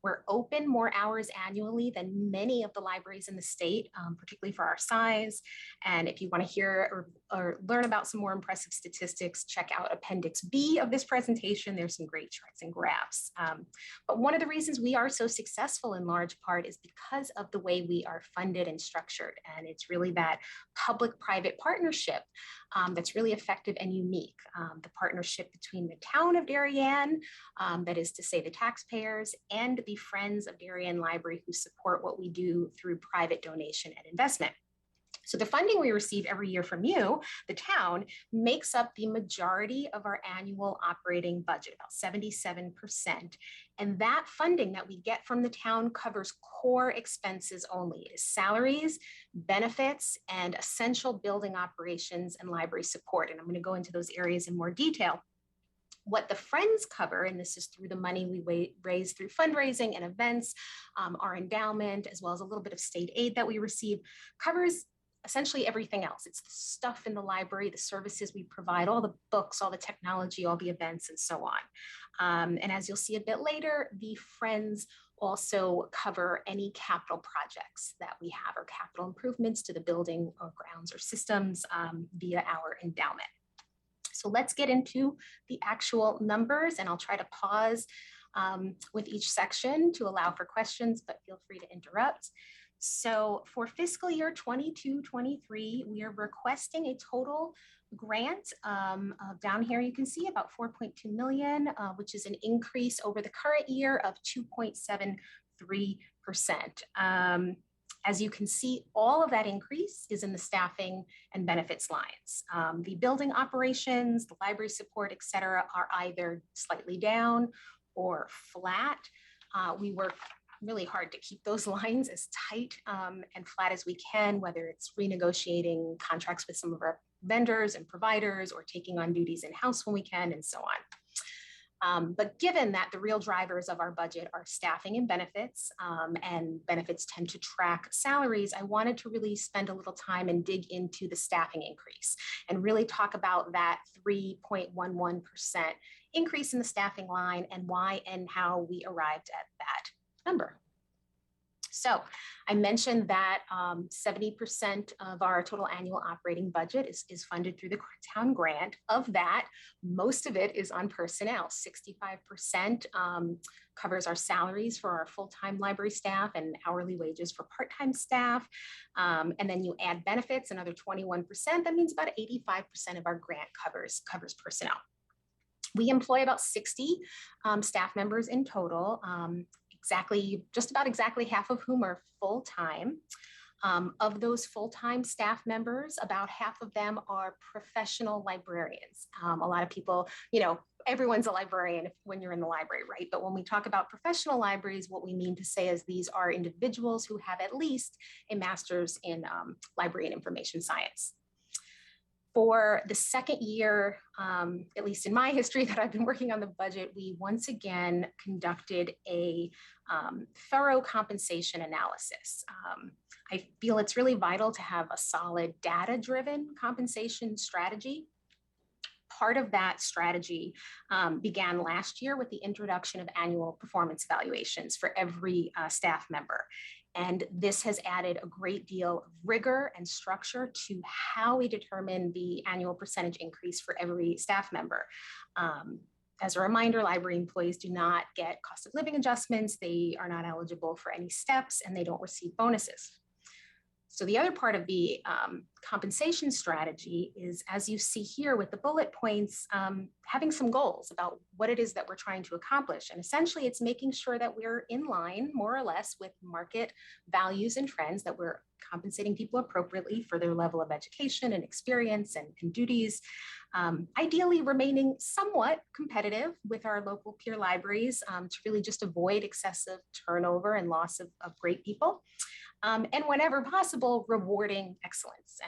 We're open more hours annually than many of the libraries in the state, particularly for our size. And if you want to hear or learn about some more impressive statistics, check out Appendix B of this presentation. There's some great charts and graphs. But one of the reasons we are so successful in large part is because of the way we are funded and structured. And it's really that public-private partnership that's really effective and unique. The partnership between the town of Darien, that is to say the taxpayers, and the Friends of Darien Library who support what we do through private donation and investment. So the funding we receive every year from you, the town, makes up the majority of our annual operating budget, about 77%. And that funding that we get from the town covers core expenses only. It is salaries, benefits, and essential building operations and library support. And I'm going to go into those areas in more detail. What the Friends cover, and this is through the money we raise through fundraising and events, our endowment, as well as a little bit of state aid that we receive, covers essentially everything else. It's the stuff in the library, the services we provide, all the books, all the technology, all the events, and so on. And as you'll see a bit later, the Friends also cover any capital projects that we have or capital improvements to the building or grounds or systems via our endowment. So let's get into the actual numbers, and I'll try to pause with each section to allow for questions, but feel free to interrupt. So for fiscal year 22-23, we are requesting a total grant down here. You can see about 4.2 million, which is an increase over the current year of 2.73%. As you can see, all of that increase is in the staffing and benefits lines. The building operations, the library support, et cetera, are either slightly down or flat. We work really hard to keep those lines as tight and flat as we can, whether it's renegotiating contracts with some of our vendors and providers or taking on duties in-house when we can, and so on. But given that the real drivers of our budget are staffing and benefits benefits tend to track salaries, I wanted to really spend a little time and dig into the staffing increase and really talk about that 3.11% increase in the staffing line and why and how we arrived at that number. So I mentioned that 70% of our total annual operating budget is funded through the town grant. Of that, most of it is on personnel. 65% covers our salaries for our full-time library staff and hourly wages for part-time staff. And then you add benefits, another 21%. That means about 85% of our grant covers personnel. We employ about 60 staff members in total. Just about exactly half of whom are full-time. Of those full-time staff members, about half of them are professional librarians. A lot of people, everyone's a librarian when you're in the library, right? But when we talk about professional libraries, what we mean to say is these are individuals who have at least a master's in library and information science. For the second year, at least in my history that I've been working on the budget, we once again conducted a thorough compensation analysis. I feel it's really vital to have a solid data-driven compensation strategy. Part of that strategy began last year with the introduction of annual performance evaluations for every staff member. And this has added a great deal of rigor and structure to how we determine the annual percentage increase for every staff member. As a reminder, library employees do not get cost of living adjustments, they are not eligible for any steps, and they don't receive bonuses. So the other part of the compensation strategy is, as you see here with the bullet points, having some goals about what it is that we're trying to accomplish. And essentially it's making sure that we're in line more or less with market values and trends, that we're compensating people appropriately for their level of education and experience and duties. Ideally remaining somewhat competitive with our local peer libraries to really just avoid excessive turnover and loss of great people. And whenever possible, rewarding excellence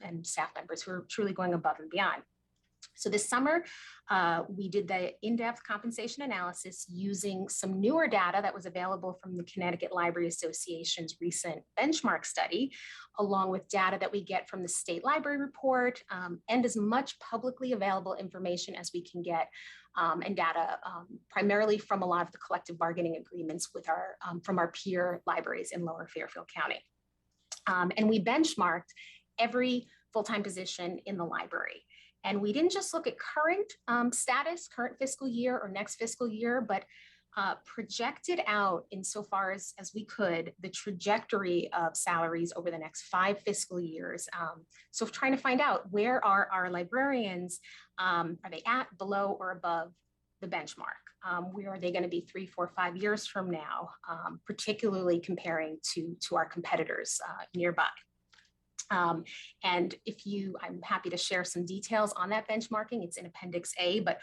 and staff members who are truly going above and beyond. So this summer, we did the in-depth compensation analysis using some newer data that was available from the Connecticut Library Association's recent benchmark study, along with data that we get from the State Library Report, and as much publicly available information as we can get, and data primarily from a lot of the collective bargaining agreements with from our peer libraries in Lower Fairfield County. And we benchmarked every full-time position in the library. And we didn't just look at current status, current fiscal year or next fiscal year, but projected out insofar as we could the trajectory of salaries over the next 5 fiscal years. So trying to find out, where are our librarians? Are they at, below, or above the benchmark? Where are they going to be 3, 4, 5 years from now, particularly comparing to our competitors nearby? And I'm happy to share some details on that benchmarking. It's in Appendix A, but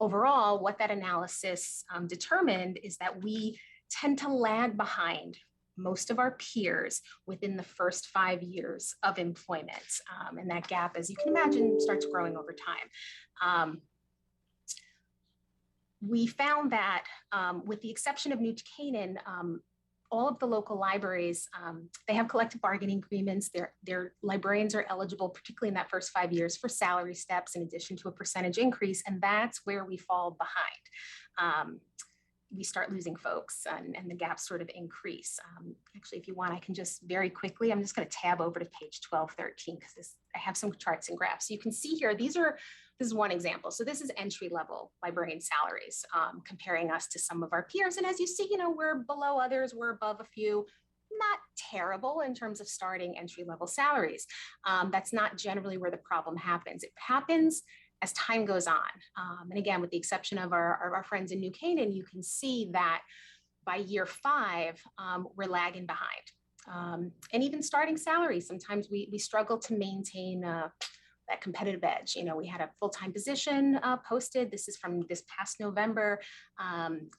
overall, what that analysis determined is that we tend to lag behind most of our peers within the first 5 years of employment. And that gap, as you can imagine, starts growing over time. We found that with the exception of New Canaan, all of the local libraries, they have collective bargaining agreements. Their librarians are eligible, particularly in that first 5 years, for salary steps in addition to a percentage increase. And that's where we fall behind. We start losing folks and the gaps sort of increase. Actually, if you want, I can just very quickly, I'm just going to tab over to page 12, 13, because I have some charts and graphs. So you can see here, this is one example. So this is entry-level librarian salaries, comparing us to some of our peers. And as you see, we're below others, we're above a few. Not terrible in terms of starting entry-level salaries. That's not generally where the problem happens. It happens as time goes on. And again, with the exception of our friends in New Canaan, you can see that by year 5, we're lagging behind. And even starting salaries, sometimes we struggle to maintain that competitive edge. We had a full-time position posted. This is from this past November,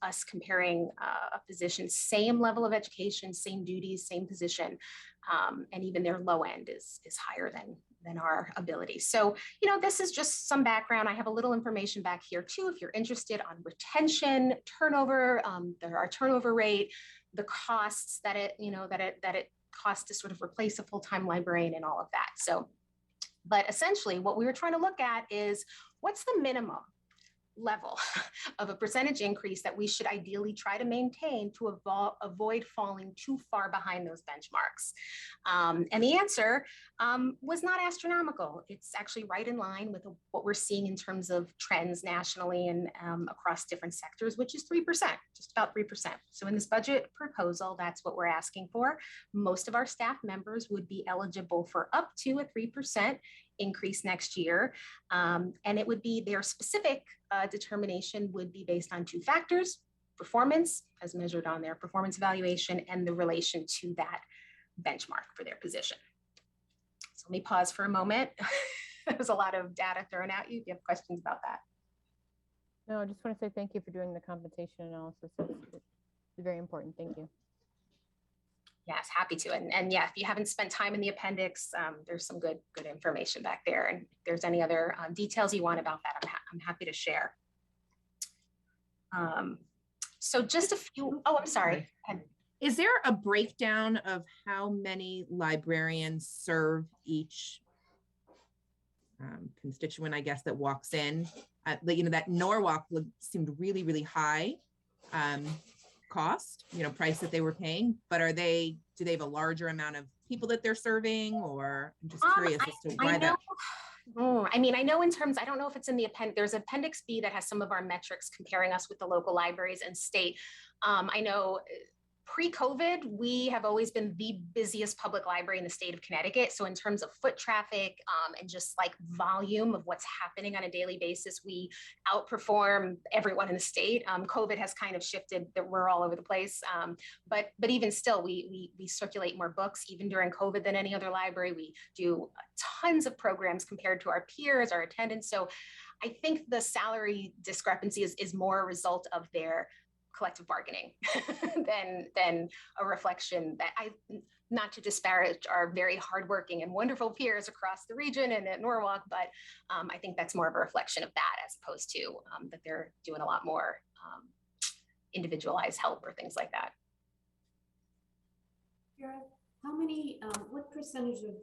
us comparing a position, same level of education, same duties, same position, and even their low end is higher than our ability. So, this is just some background. I have a little information back here too, if you're interested on retention, turnover, our turnover rate, the costs that it costs to sort of replace a full-time librarian and all of that. So, but essentially what we were trying to look at is, what's the minimum level of a percentage increase that we should ideally try to maintain to avoid falling too far behind those benchmarks? And the answer was not astronomical. It's actually right in line with what we're seeing in terms of trends nationally and across different sectors, which is 3%, just about 3%. So in this budget proposal, that's what we're asking for. Most of our staff members would be eligible for up to a 3% increase next year. And it would be their specific determination would be based on 2 factors: performance as measured on their performance evaluation and the relation to that benchmark for their position. So let me pause for a moment. There's a lot of data thrown at you if you have questions about that. No, I just want to say thank you for doing the compensation analysis. It's very important. Thank you. Yes, happy to. And yeah, if you haven't spent time in the appendix, there's some good information back there. And if there's any other details you want about that, I'm happy to share. So just a few, oh, I'm sorry. Is there a breakdown of how many librarians serve each constituent, I guess, that walks in? That Norwalk seemed really, really high cost, price that they were paying, but do they have a larger amount of people that they're serving, or I'm just curious as to why that. I mean, I know in terms, I don't know if it's in the there's Appendix B that has some of our metrics comparing us with the local libraries and state. I know pre-COVID, we have always been the busiest public library in the state of Connecticut. So in terms of foot traffic and just like volume of what's happening on a daily basis, we outperform everyone in the state. COVID has kind of shifted that we're all over the place. But even still, we circulate more books even during COVID than any other library. We do tons of programs compared to our peers, our attendance. So I think the salary discrepancy is more a result of their collective bargaining than a reflection that not to disparage our very hardworking and wonderful peers across the region and at Norwalk, but I think that's more of a reflection of that as opposed to that they're doing a lot more individualized help or things like that. Kara, how many, what percentage of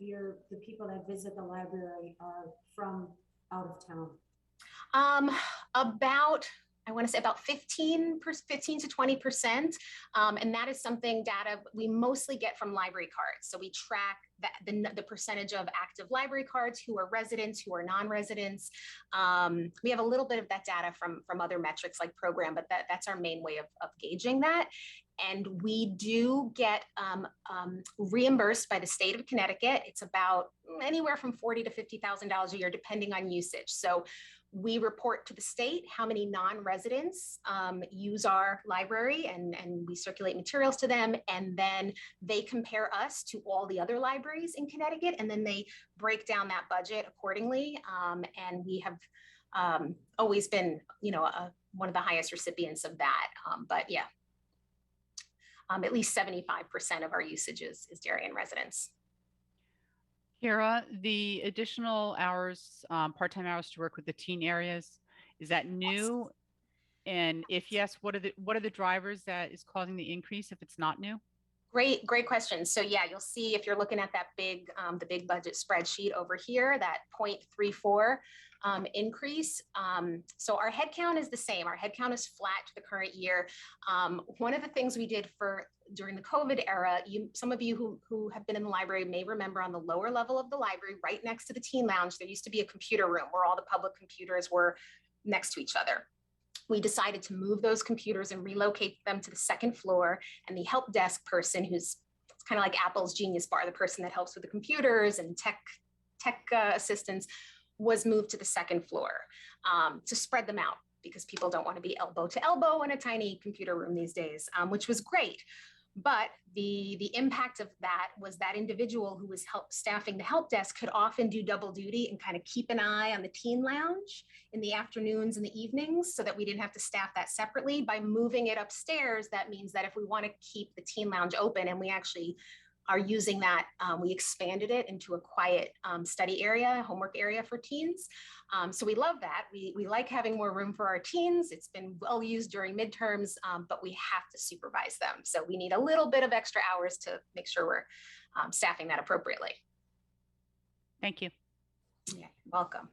the people that visit the library are from out of town? I want to say about 15 to 20%. And that is data we mostly get from library cards. So we track the percentage of active library cards, who are residents, who are non-residents. We have a little bit of that data from other metrics like program, but that's our main way of gauging that. And we do get reimbursed by the state of Connecticut. It's about anywhere from $40,000 to $50,000 a year, depending on usage. So we report to the state how many non-residents use our library, and we circulate materials to them. And then they compare us to all the other libraries in Connecticut, and then they break down that budget accordingly. And we have always been, one of the highest recipients of that. But yeah, at least 75% of our usage is Darian residents. Kara, the additional hours, part-time hours to work with the teen areas, is that new? Yes. And if yes, what are the drivers that is causing the increase if it's not new? Great question. So yeah, you'll see if you're looking at that the big budget spreadsheet over here, that 0.34 increase. So our headcount is the same. Our headcount is flat to the current year. One of the things we did during the COVID era, some of you who have been in the library may remember on the lower level of the library, right next to the teen lounge, there used to be a computer room where all the public computers were next to each other. We decided to move those computers and relocate them to the second floor, and the help desk person, who's kind of like Apple's Genius Bar, the person that helps with the computers and tech assistants, was moved to the second floor to spread them out, because people don't want to be elbow to elbow in a tiny computer room these days, which was great. But the impact of that was that individual who was staffing the help desk could often do double duty and kind of keep an eye on the teen lounge in the afternoons and the evenings, so that we didn't have to staff that separately. By moving it upstairs, that means that if we want to keep the teen lounge open, and we actually are using that, we expanded it into a quiet study area, homework area for teens. So we love that. We like having more room for our teens. It's been well used during midterms, but we have to supervise them. So we need a little bit of extra hours to make sure we're staffing that appropriately. Thank you. Yeah, you're welcome.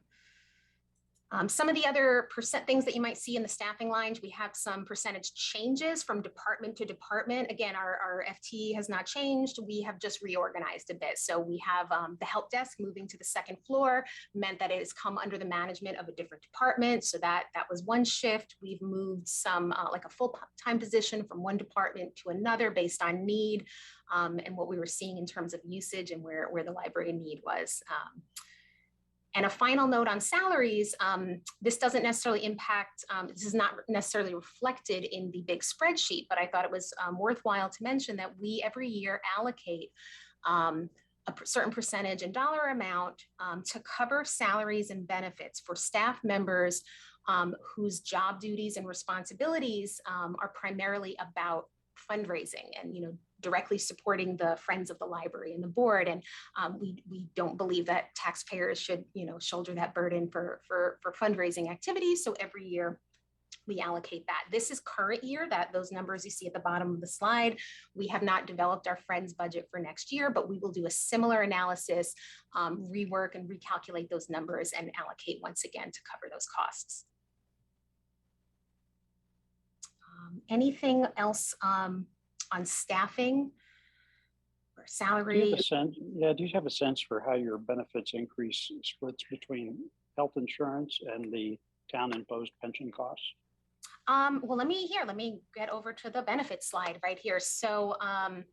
Some of the other things that you might see in the staffing lines, we have some percentage changes from department to department. Again, our FTE has not changed. We have just reorganized a bit. So we have the help desk moving to the second floor, meant that it has come under the management of a different department. So that was one shift. We've moved some like a full-time position from one department to another based on need and what we were seeing in terms of usage and where the library need was. And a final note on salaries, this doesn't necessarily impact, this is not necessarily reflected in the big spreadsheet, but I thought it was worthwhile to mention that we every year allocate a certain percentage and dollar amount to cover salaries and benefits for staff members whose job duties and responsibilities are primarily about fundraising and, directly supporting the Friends of the Library and the board. And we don't believe that taxpayers should, shoulder that burden for fundraising activities. So every year we allocate that. This is current year, that those numbers you see at the bottom of the slide. We have not developed our Friends budget for next year, but we will do a similar analysis, rework and recalculate those numbers and allocate once again to cover those costs. Anything else on staffing or salary? Do you have a sense, do you have a sense for how your benefits increase splits between health insurance and the town imposed pension costs? Well, let me get over to the benefits slide right here. So I'm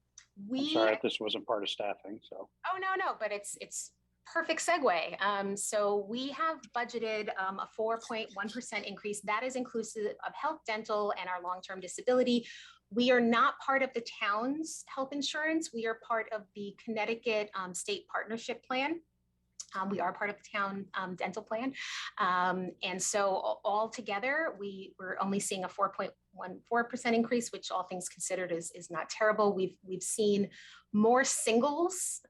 sorry if this wasn't part of staffing, so. Oh, no, but it's perfect segue. So we have budgeted a 4.1% increase. That is inclusive of health, dental, and our long-term disability. We are not part of the town's health insurance. We are part of the Connecticut State Partnership Plan. We are part of the town dental plan. And so all together, we're only seeing a 4.14% increase, which all things considered is not terrible. We've seen more singles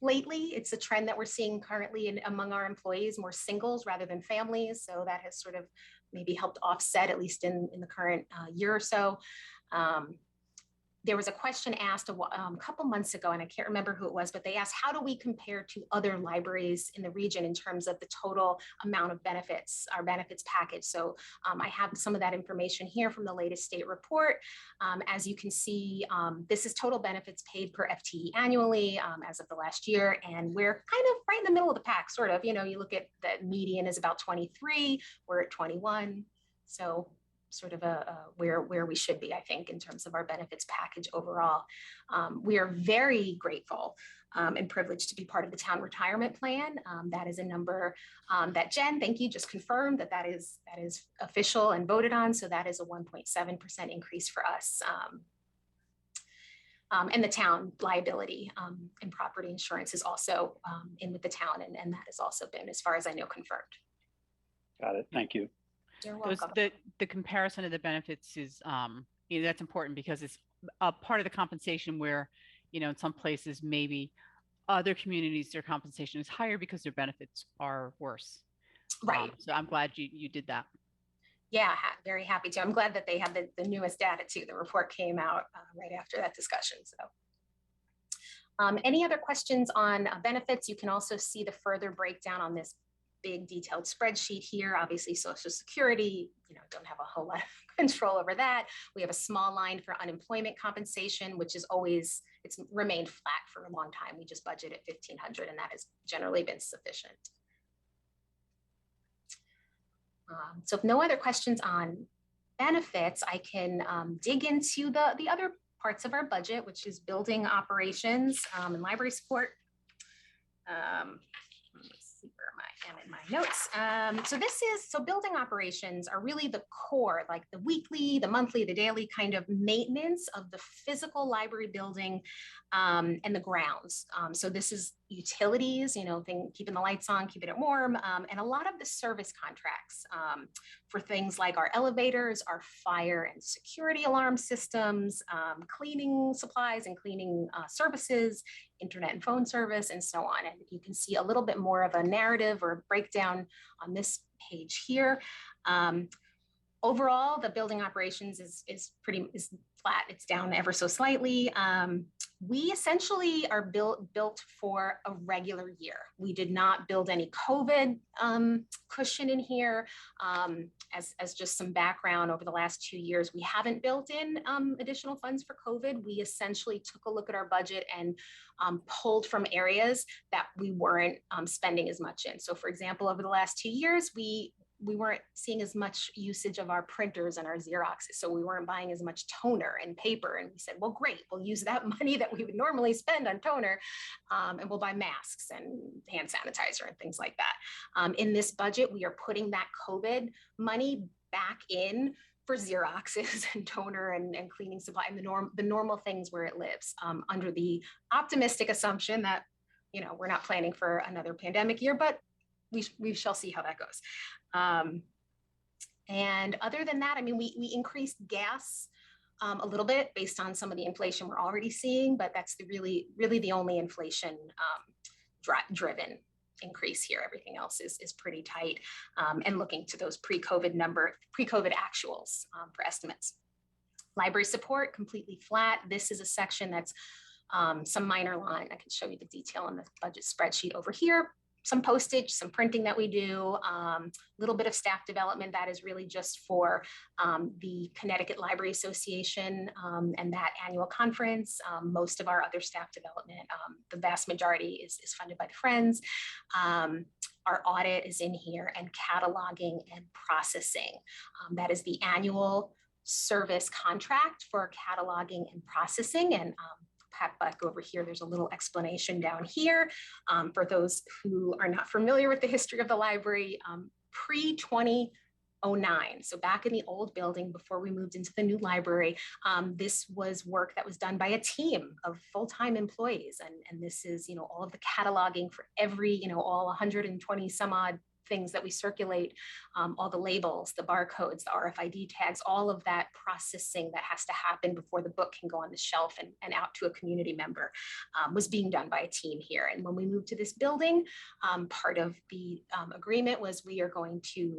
lately. It's a trend that we're seeing currently among our employees, more singles rather than families. So that has sort of maybe helped offset, at least in the current year or so. There was a question asked a couple months ago, and I can't remember who it was, but they asked, how do we compare to other libraries in the region in terms of the total amount of benefits, our benefits package? So I have some of that information here from the latest state report. As you can see, this is total benefits paid per FTE annually as of the last year, and we're kind of right in the middle of the pack, sort of. You look at the median is about 23, we're at 21. So sort of where we should be, I think, in terms of our benefits package overall. We are very grateful and privileged to be part of the town retirement plan. That is a number that Jen, thank you, just confirmed that is official and voted on. So that is a 1.7% increase for us. And the town liability and property insurance is also in with the town, and that has also been, as far as I know, confirmed. Got it. Thank you. You're welcome. The comparison of the benefits is, that's important because it's a part of the compensation where, in some places, maybe other communities, their compensation is higher because their benefits are worse. Right. So I'm glad you did that. Yeah, very happy to. I'm glad that they have the newest data too. The report came out right after that discussion. So any other questions on benefits? You can also see the further breakdown on this big detailed spreadsheet here. Obviously, Social Security, don't have a whole lot of control over that. We have a small line for unemployment compensation, which is it's remained flat for a long time. We just budget at $1,500, and that has generally been sufficient. So if no other questions on benefits, I can dig into the other parts of our budget, which is building operations and library support. Let me see where I am in my notes. So building operations are really the core, like the weekly, the monthly, the daily kind of maintenance of the physical library building and the grounds. So this is utilities, keeping the lights on, keeping it warm, and a lot of the service contracts for things like our elevators, our fire and security alarm systems, cleaning supplies and cleaning services, internet and phone service, and so on. And you can see a little bit more of a narrative or breakdown on this page here. Overall, the building operations is flat. It's down ever so slightly. We essentially are built for a regular year. We did not build any COVID cushion in here. As just some background, over the last 2 years, we haven't built in additional funds for COVID. We essentially took a look at our budget and pulled from areas that we weren't spending as much in. So for example, over the last 2 years, we weren't seeing as much usage of our printers and our Xeroxes. So we weren't buying as much toner and paper. And we said, well, great, we'll use that money that we would normally spend on toner and we'll buy masks and hand sanitizer and things like that. In this budget, we are putting that COVID money back in for Xeroxes and toner and cleaning supply and the normal things where it lives, under the optimistic assumption that, we're not planning for another pandemic year, but we shall see how that goes. And other than that, I mean, we increased gas a little bit based on some of the inflation we're already seeing, but that's really the only inflation driven increase here. Everything else is pretty tight, and looking to those pre-COVID actuals for estimates. Library support, completely flat. This is a section that's some minor line. I can show you the detail in the budget spreadsheet over here. Some postage, some printing that we do, a little bit of staff development that is really just for the Connecticut Library Association and that annual conference. Most of our other staff development, the vast majority is funded by the Friends. Our audit is in here, and cataloging and processing. That is the annual service contract for cataloging and processing. And back over here, there's a little explanation down here for those who are not familiar with the history of the library. Pre-2009, so back in the old building before we moved into the new library, this was work that was done by a team of full-time employees, and this is, you know, all of the cataloging for every, you know, all 120 some odd things that we circulate, all the labels, the barcodes, the RFID tags, all of that processing that has to happen before the book can go on the shelf and out to a community member was being done by a team here. And when we moved to this building, part of the agreement was we are going to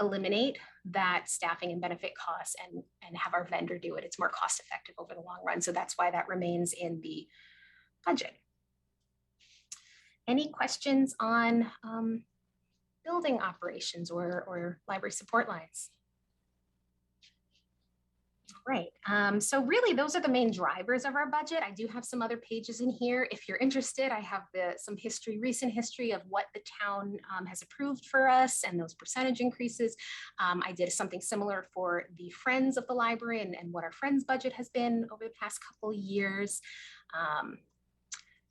eliminate that staffing and benefit costs and have our vendor do it. It's more cost effective over the long run. So that's why that remains in the budget. Any questions on building operations or library support lines? Right. So really, those are the main drivers of our budget. I do have some other pages in here. If you're interested, I have some recent history of what the town has approved for us and those percentage increases. I did something similar for the Friends of the library and what our Friends budget has been over the past couple of years.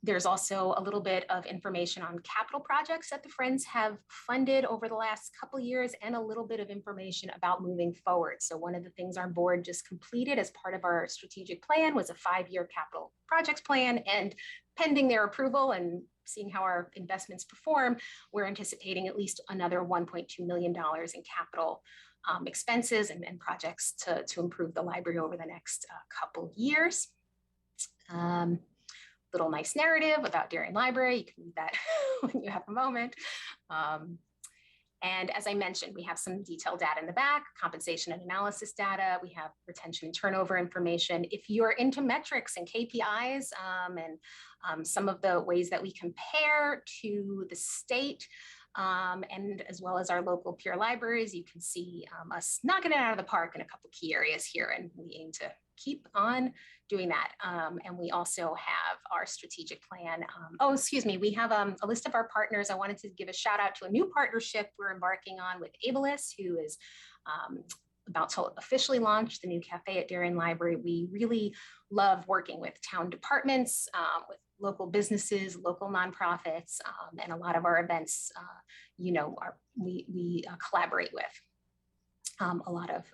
There's also a little bit of information on capital projects that the Friends have funded over the last couple of years, and a little bit of information about moving forward. So one of the things our board just completed as part of our strategic plan was a 5-year capital projects plan, and pending their approval and seeing how our investments perform, we're anticipating at least another $1.2 million in capital expenses and projects to improve the library over the next couple years. Little nice narrative about Darian Library. You can read that when you have a moment. And as I mentioned, we have some detailed data in the back, compensation and analysis data. We have retention and turnover information. If you're into metrics and KPIs and some of the ways that we compare to the state, and as well as our local peer libraries, you can see us knocking it out of the park in a couple key areas here, and we aim to keep on doing that. And we also have our strategic plan. We have a list of our partners. I wanted to give a shout out to a new partnership we're embarking on with Ableist, who is about to officially launch the new cafe at Darian Library. We really love working with town departments, with local businesses, local nonprofits, and a lot of our events, we collaborate with a lot of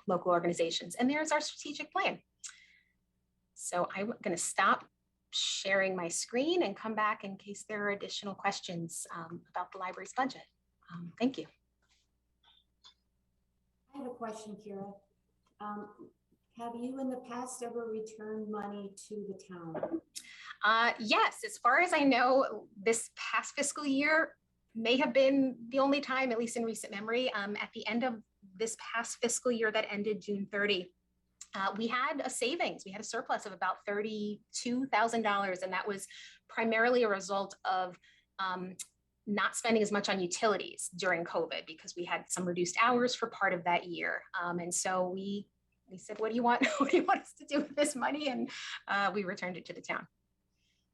local organizations. And there's our strategic plan. So I'm going to stop sharing my screen and come back in case there are additional questions about the library's budget. Thank you. I have a question, Kira. Have you in the past ever returned money to the town? Yes, as far as I know, this past fiscal year may have been the only time, at least in recent memory. At the end of this past fiscal year that ended June 30, we had a savings. We had a surplus of about $32,000, and that was primarily a result of not spending as much on utilities during COVID because we had some reduced hours for part of that year. And so we said, what do you want? What do you want us to do with this money? And we returned it to the town.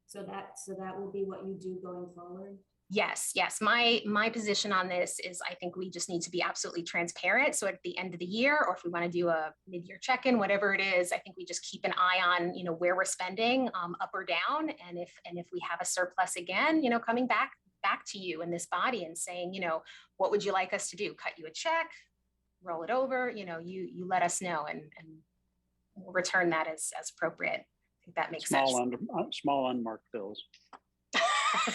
So that will be what you do going forward? Yes. My position on this is I think we just need to be absolutely transparent. So at the end of the year, or if we want to do a mid-year check-in, whatever it is, I think we just keep an eye on, where we're spending up or down. And if we have a surplus again, coming back to you in this body and saying, what would you like us to do? Cut you a check, roll it over, you let us know and we'll return that as appropriate. I think that makes sense. Small unmarked bills.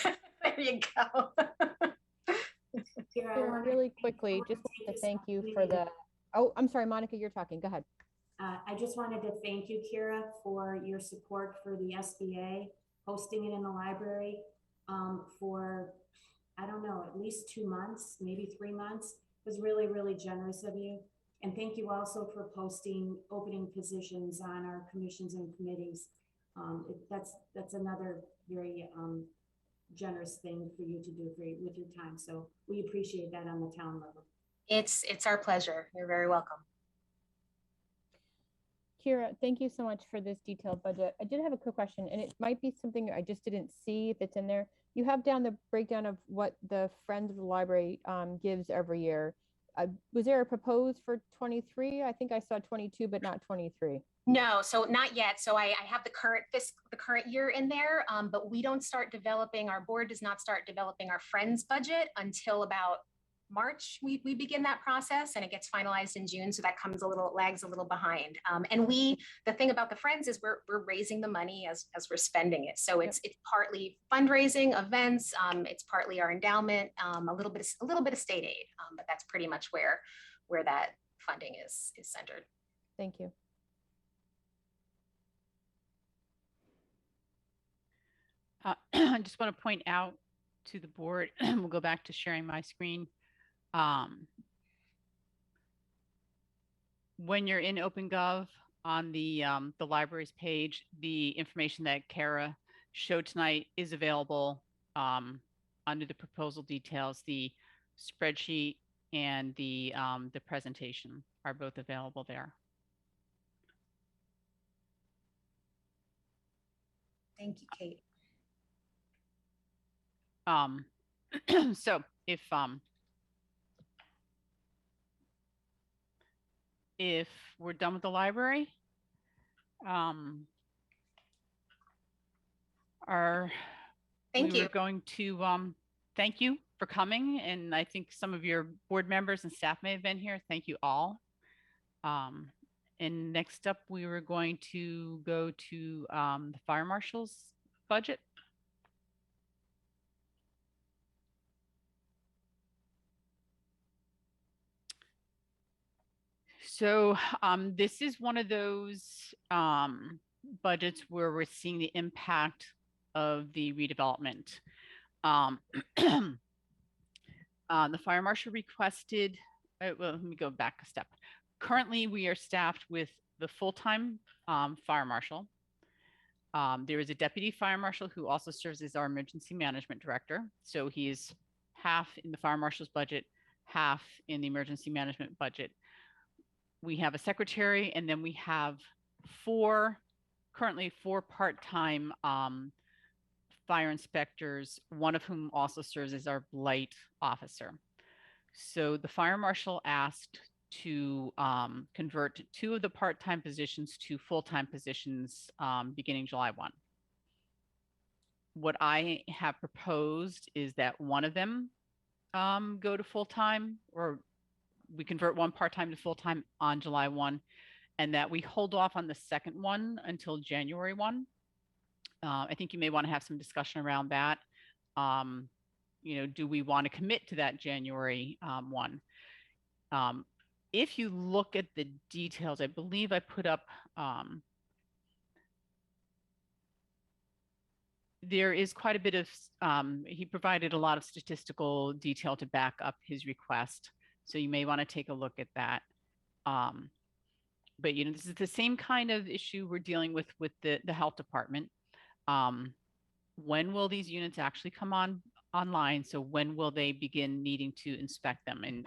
There you go. Kira, I Kira, wanna really take- I quickly, wanna just take want to this thank you for opportunity- the, oh, I'm sorry, Monica, you're talking. Go ahead. I just wanted to thank you, Kira, for your support for the SBA, hosting it in the library for, I don't know, at least 2 months, maybe 3 months. It was really, really generous of you. And thank you also for posting opening positions on our commissions and committees. That's another very generous thing for you to do with your time. So we appreciate that on the town level. It's our pleasure. You're very welcome. Kira, thank you so much for this detailed budget. I did have a quick question, and it might be something I just didn't see if it's in there. You have down the breakdown of what the Friends of the Library gives every year. Was there a proposed for 23? I think I saw 22, but not 23. No, so not yet. So I have the current year in there, but we don't start developing, our board does not start developing our Friends budget until about March. We begin that process and it gets finalized in June. So that lags a little behind. And the thing about the Friends is we're raising the money as we're spending it. So it's partly fundraising events. It's partly our endowment, a little bit of state aid, but that's pretty much where that funding is centered. Thank you. I just want to point out to the board, we'll go back to sharing my screen. When you're in OpenGov on the library's page, the information that Kara showed tonight is available under the proposal details. The spreadsheet and the presentation are both available there. Thank you, Kate. So if we're done with the library, Thank you. We're going to thank you for coming, and I think some of your board members and staff may have been here. Thank you all. And next up, we were going to go to the fire marshal's budget. So this is one of those budgets where we're seeing the impact of the redevelopment. The fire marshal requested, well, let me go back a step. Currently, we are staffed with the full-time fire marshal. There is a deputy fire marshal who also serves as our emergency management director. So he's half in the fire marshal's budget, half in the emergency management budget. We have a secretary, and then we have currently four part-time fire inspectors, one of whom also serves as our blight officer. So the fire marshal asked to convert 2 of the part-time positions to full-time positions beginning July 1. What I have proposed is that one of them go to full-time, or we convert one part-time to full-time on July 1, and that we hold off on the second one until January 1. I think you may want to have some discussion around that. Do we want to commit to that January 1? If you look at the details, I believe I put up, there is quite a bit of, he provided a lot of statistical detail to back up his request. So you may want to take a look at that. But this is the same kind of issue we're dealing with the health department. When will these units actually come online? So when will they begin needing to inspect them? And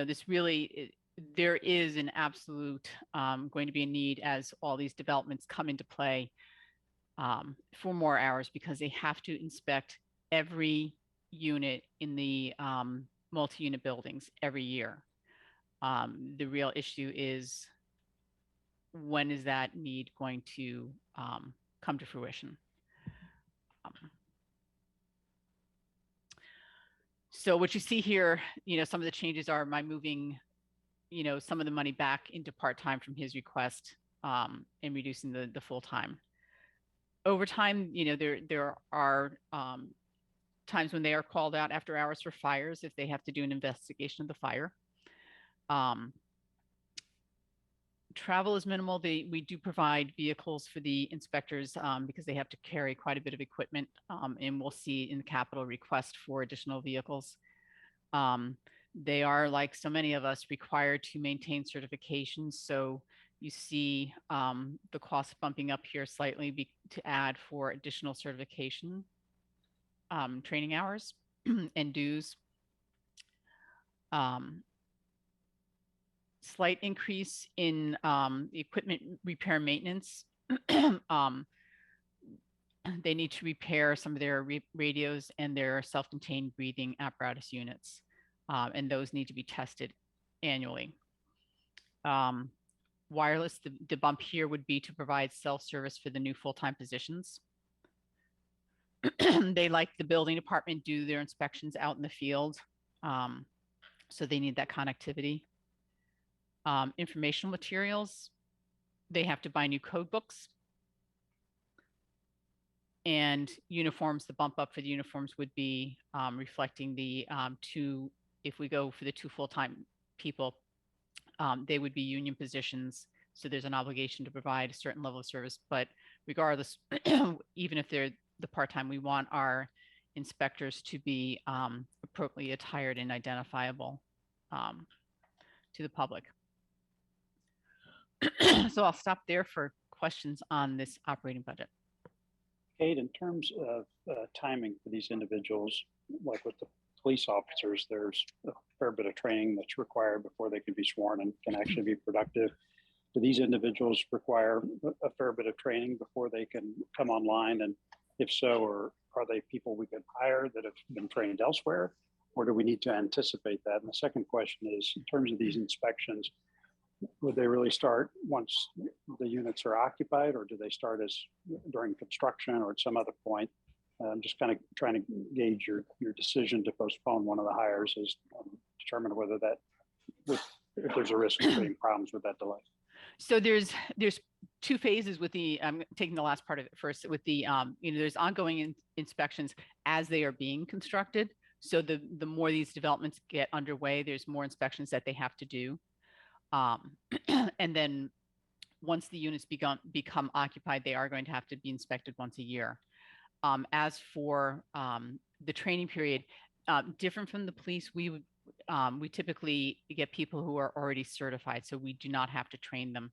this really, there is an absolute going to be a need as all these developments come into play for more hours, because they have to inspect every unit in the multi-unit buildings every year. The real issue is, when is that need going to come to fruition? So what you see here, some of the changes are my moving, some of the money back into part-time from his request and reducing the full-time. Over time, there are times when they are called out after hours for fires, if they have to do an investigation of the fire. Travel is minimal. We do provide vehicles for the inspectors because they have to carry quite a bit of equipment, and we'll see in the capital request for additional vehicles. They are, like so many of us, required to maintain certifications. So you see the cost bumping up here slightly to add for additional certification training hours and dues. Slight increase in equipment repair maintenance. They need to repair some of their radios and their self-contained breathing apparatus units, and those need to be tested annually. Wireless, the bump here would be to provide self-service for the new full-time positions. They, like the building department, do their inspections out in the field, so they need that connectivity. Informational materials, they have to buy new code books. And uniforms, the bump up for the uniforms would be reflecting the if we go for the 2 full-time people, they would be union positions. So there's an obligation to provide a certain level of service. But regardless, even if they're the part-time, we want our inspectors to be appropriately attired and identifiable to the public. So I'll stop there for questions on this operating budget. Kate, in terms of timing for these individuals, like with the police officers, there's a fair bit of training that's required before they can be sworn and can actually be productive. Do these individuals require a fair bit of training before they can come online? And if so, are they people we could hire that have been trained elsewhere, or do we need to anticipate that? And the second question is, in terms of these inspections, would they really start once the units are occupied, or do they start as during construction or at some other point? I'm just kind of trying to gauge your decision to postpone one of the hires as determine whether that, if there's a risk of creating problems with that delay. So there's 2 phases with the, I'm taking the last part of it first, with the, there's ongoing inspections as they are being constructed. So the more these developments get underway, there's more inspections that they have to do. And then once the units become occupied, they are going to have to be inspected once a year. As for the training period, different from the police, we typically get people who are already certified, so we do not have to train them.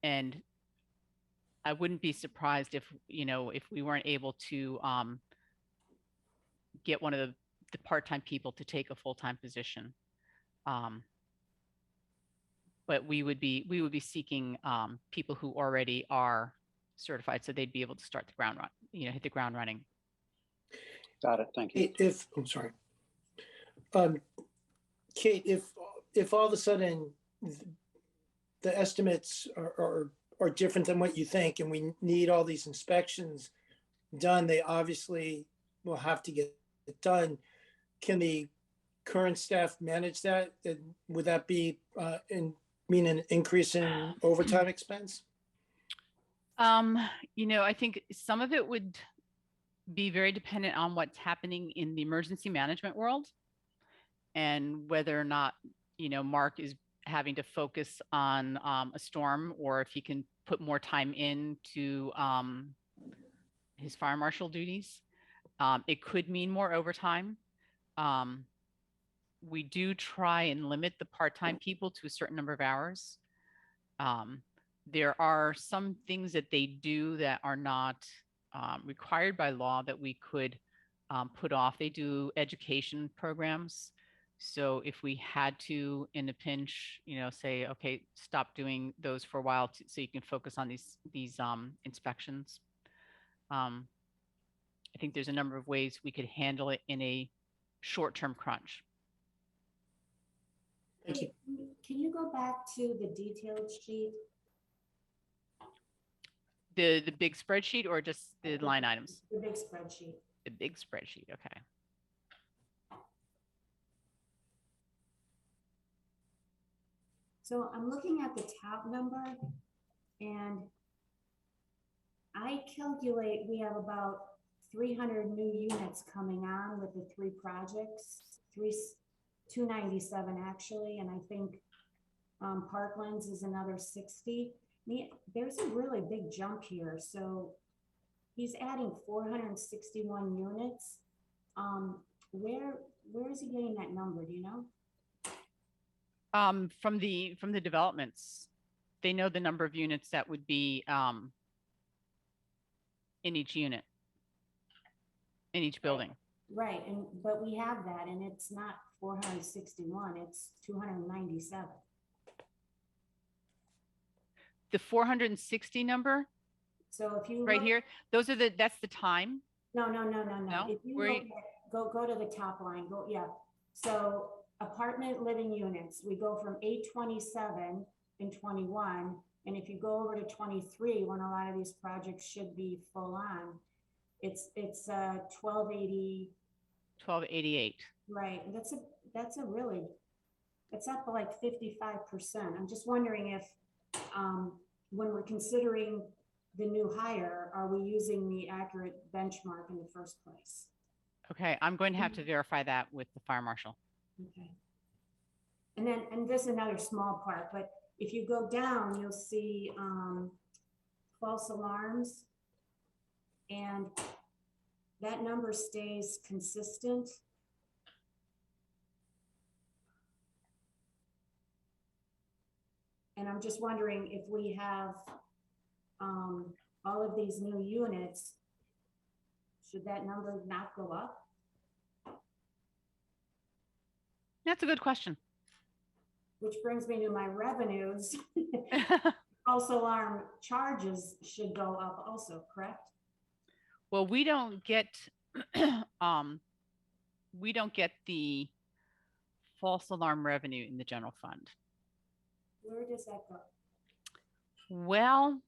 And I wouldn't be surprised if we weren't able to get one of the part-time people to take a full-time position. But we would be seeking people who already are certified, so they'd be able to start the ground run, hit the ground running. Got it. Thank you. I'm sorry, Kate, if all of a sudden the estimates are different than what you think, and we need all these inspections done, they obviously will have to get it done. Can the current staff manage that? Would that be mean an increase in overtime expense? I think some of it would be very dependent on what's happening in the emergency management world, and whether or not, Mark is having to focus on a storm, or if he can put more time into his fire marshal duties. It could mean more overtime. We do try and limit the part-time people to a certain number of hours. There are some things that they do that are not required by law that we could put off. They do education programs. So if we had to, in a pinch, say, okay, stop doing those for a while so you can focus on these inspections. I think there's a number of ways we could handle it in a short-term crunch. Thank you. Can you go back to the detailed sheet? The big spreadsheet, or just the line items? The big spreadsheet. The big spreadsheet, okay. So I'm looking at the top number, and I calculate we have about 300 new units coming on with the 3 projects, 297 actually, and I think Parklands is another 60. There's a really big jump here. So he's adding 461 units. Where is he getting that number? Do you know? From the developments, they know the number of units that would be in each unit, in each building. Right, but we have that, and it's not 461, it's 297. The 460 number So if you right look- here, that's the time. No. No? If you Where look at, go to the top line, yeah. So apartment living units, we go from 827 in 21, and if you go over to 23, when a lot of these projects should be full on, it's 1280. 1288. Right, that's a really, it's up like 55%. I'm just wondering if, when we're considering the new hire, are we using the accurate benchmark in the first place? Okay, I'm going to have to verify that with the fire marshal. Okay. And this is another small part, but if you go down, you'll see false alarms, and that number stays consistent. And I'm just wondering if we have all of these new units, should that number not go up? That's a good question. Which brings me to my revenues. False alarm charges should go up also, correct? Well, we don't get the false alarm revenue in the general fund. Where does that go? Well,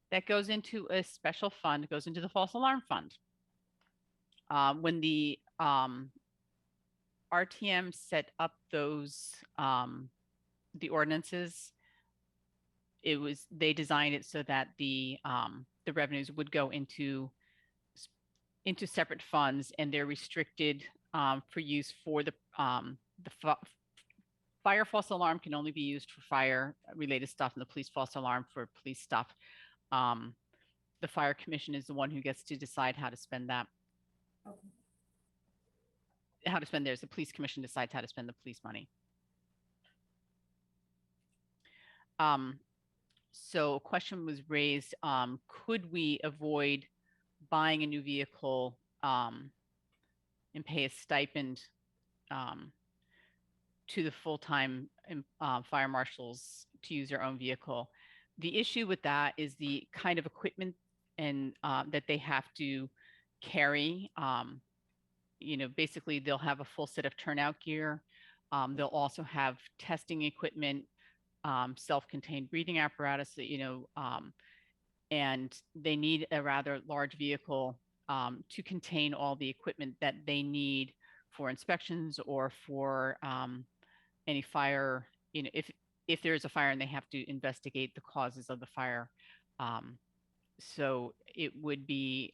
that goes into a special fund, it goes into the false alarm fund. When the RTM set up those the ordinances, they designed it so that the revenues would go into separate funds, and they're restricted for use for the fire false alarm can only be used for fire related stuff, and the police false alarm for police stuff. The fire commission is the one who gets to decide how to spend that. Okay. How to spend theirs. The police commission decides how to spend the police money. So a question was raised, could we avoid buying a new vehicle and pay a stipend to the full-time fire marshals to use their own vehicle? The issue with that is the kind of equipment and that they have to carry. Basically they'll have a full set of turnout gear. They'll also have testing equipment, self-contained breathing apparatus, and they need a rather large vehicle to contain all the equipment that they need for inspections or for any fire, if there is a fire and they have to investigate the causes of the fire. So it would be,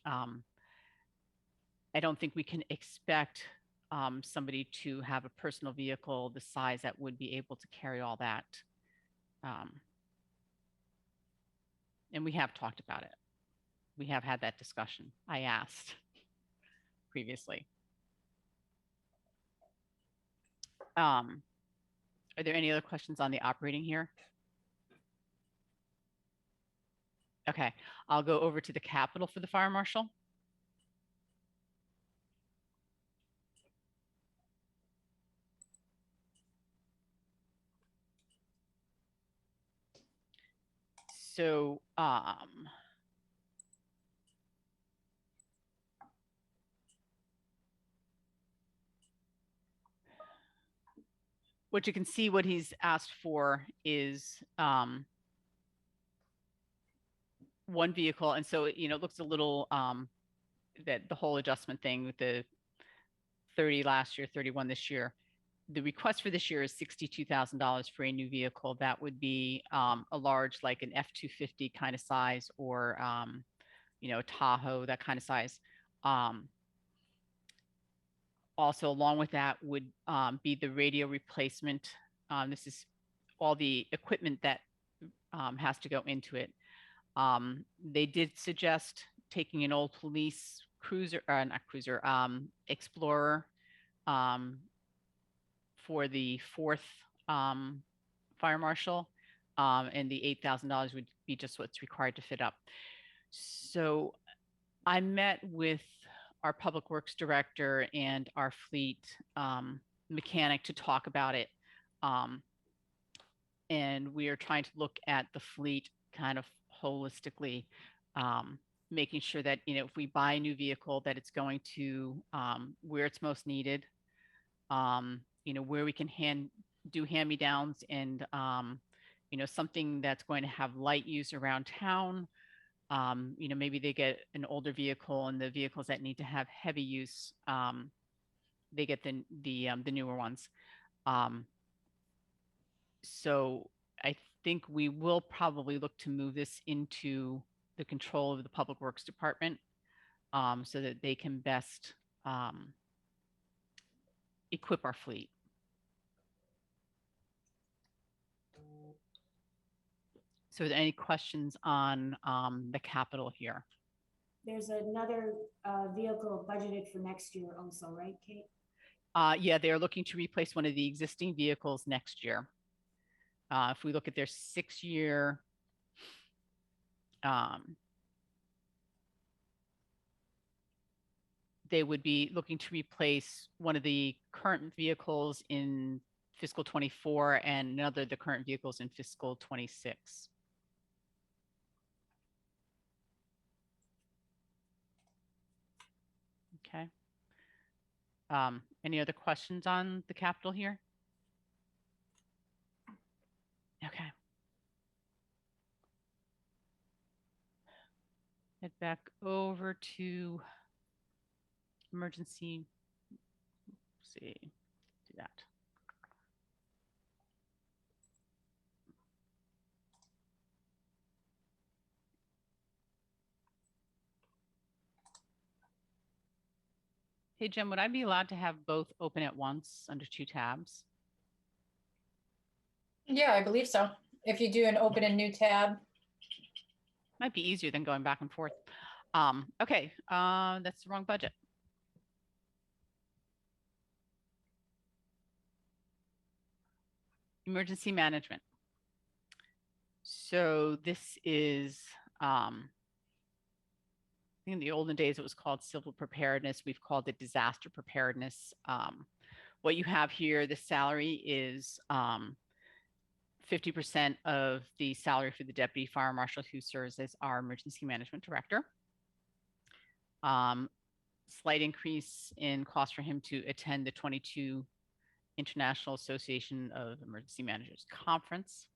I don't think we can expect somebody to have a personal vehicle the size that would be able to carry all that. And we have talked about it. We have had that discussion. I asked previously. Are there any other questions on the operating here? Okay, I'll go over to the capital for the fire marshal. So, what you can see, what he's asked for is one vehicle. And so, it looks a little, that the whole adjustment thing with the 30 last year, 31 this year. The request for this year is $62,000 for a new vehicle. That would be a large, like an F-250 kind of size, or a Tahoe, that kind of size. Also, along with that would be the radio replacement. This is all the equipment that has to go into it. They did suggest taking an old police cruiser, not cruiser, Explorer for the 4th fire marshal, and the $8,000 would be just what's required to fit up. So I met with our public works director and our fleet mechanic to talk about it. And we are trying to look at the fleet kind of holistically, making sure that, you know, if we buy a new vehicle, that it's going to where it's most needed, you know, where we can do hand-me-downs and, you know, something that's going to have light use around town. You know, maybe they get an older vehicle, and the vehicles that need to have heavy use, they get the newer ones. So I think we will probably look to move this into the control of the Public Works Department, so that they can best equip our fleet. So are there any questions on the capital here? There's another vehicle budgeted for next year also, right, Kate? Yeah, they're looking to replace one of the existing vehicles next year. If we look at their 6-year, they would be looking to replace one of the current vehicles in fiscal 24 and another of the current vehicles in fiscal 26. Okay. Any other questions on the capital here? Okay. Head back over to emergency. Let's see, do that. Hey, Jen, would I be allowed to have both open at once under 2 tabs? Yeah, I believe so. If you do an open and new tab. Might be easier than going back and forth. Okay, that's the wrong budget. Emergency management. So this is, I think in the olden days, it was called civil preparedness. We've called it disaster preparedness. What you have here, the salary is 50% of the salary for the deputy fire marshal who serves as our emergency management director. Slight increase in cost for him to attend the 22 International Association of Emergency Managers Conference.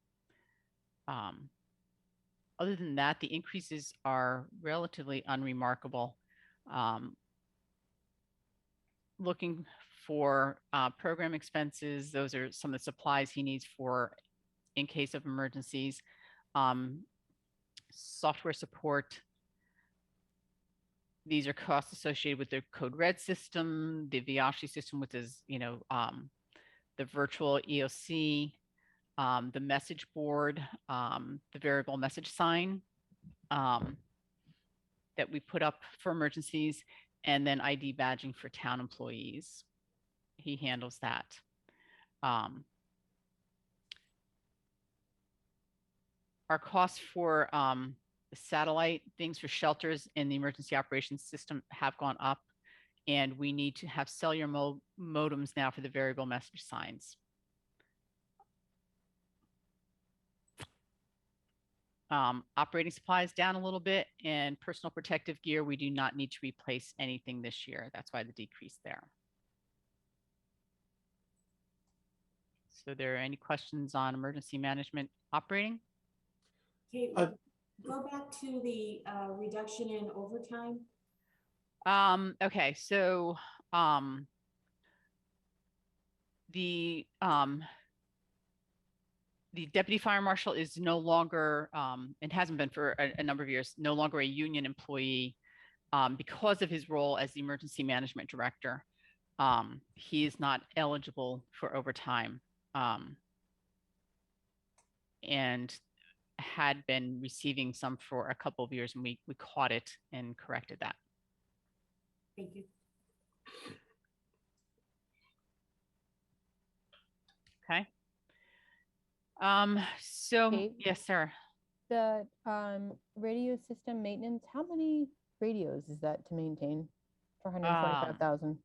Other than that, the increases are relatively unremarkable. Looking for program expenses, those are some of the supplies he needs for in case of emergencies. Software support. These are costs associated with the Code Red system, the Viashi system, which is, you know, the virtual EOC, the message board, the variable message sign that we put up for emergencies, and then ID badging for town employees. He handles that. Our costs for satellite things for shelters in the emergency operations system have gone up, and we need to have cellular modems now for the variable message signs. Operating supplies down a little bit, and personal protective gear, we do not need to replace anything this year. That's why the decrease there. So there are any questions on emergency management operating? Kate, go back to the reduction in overtime. Okay, so the deputy fire marshal is no longer, and hasn't been for a number of years, no longer a union employee. because of his role as the emergency management director, he is not eligible for overtime, and had been receiving some for a couple of years, and we caught it and corrected that. Thank you. Okay. So Kate? yes, sir. The radio system maintenance, how many radios is that to maintain for 125,000?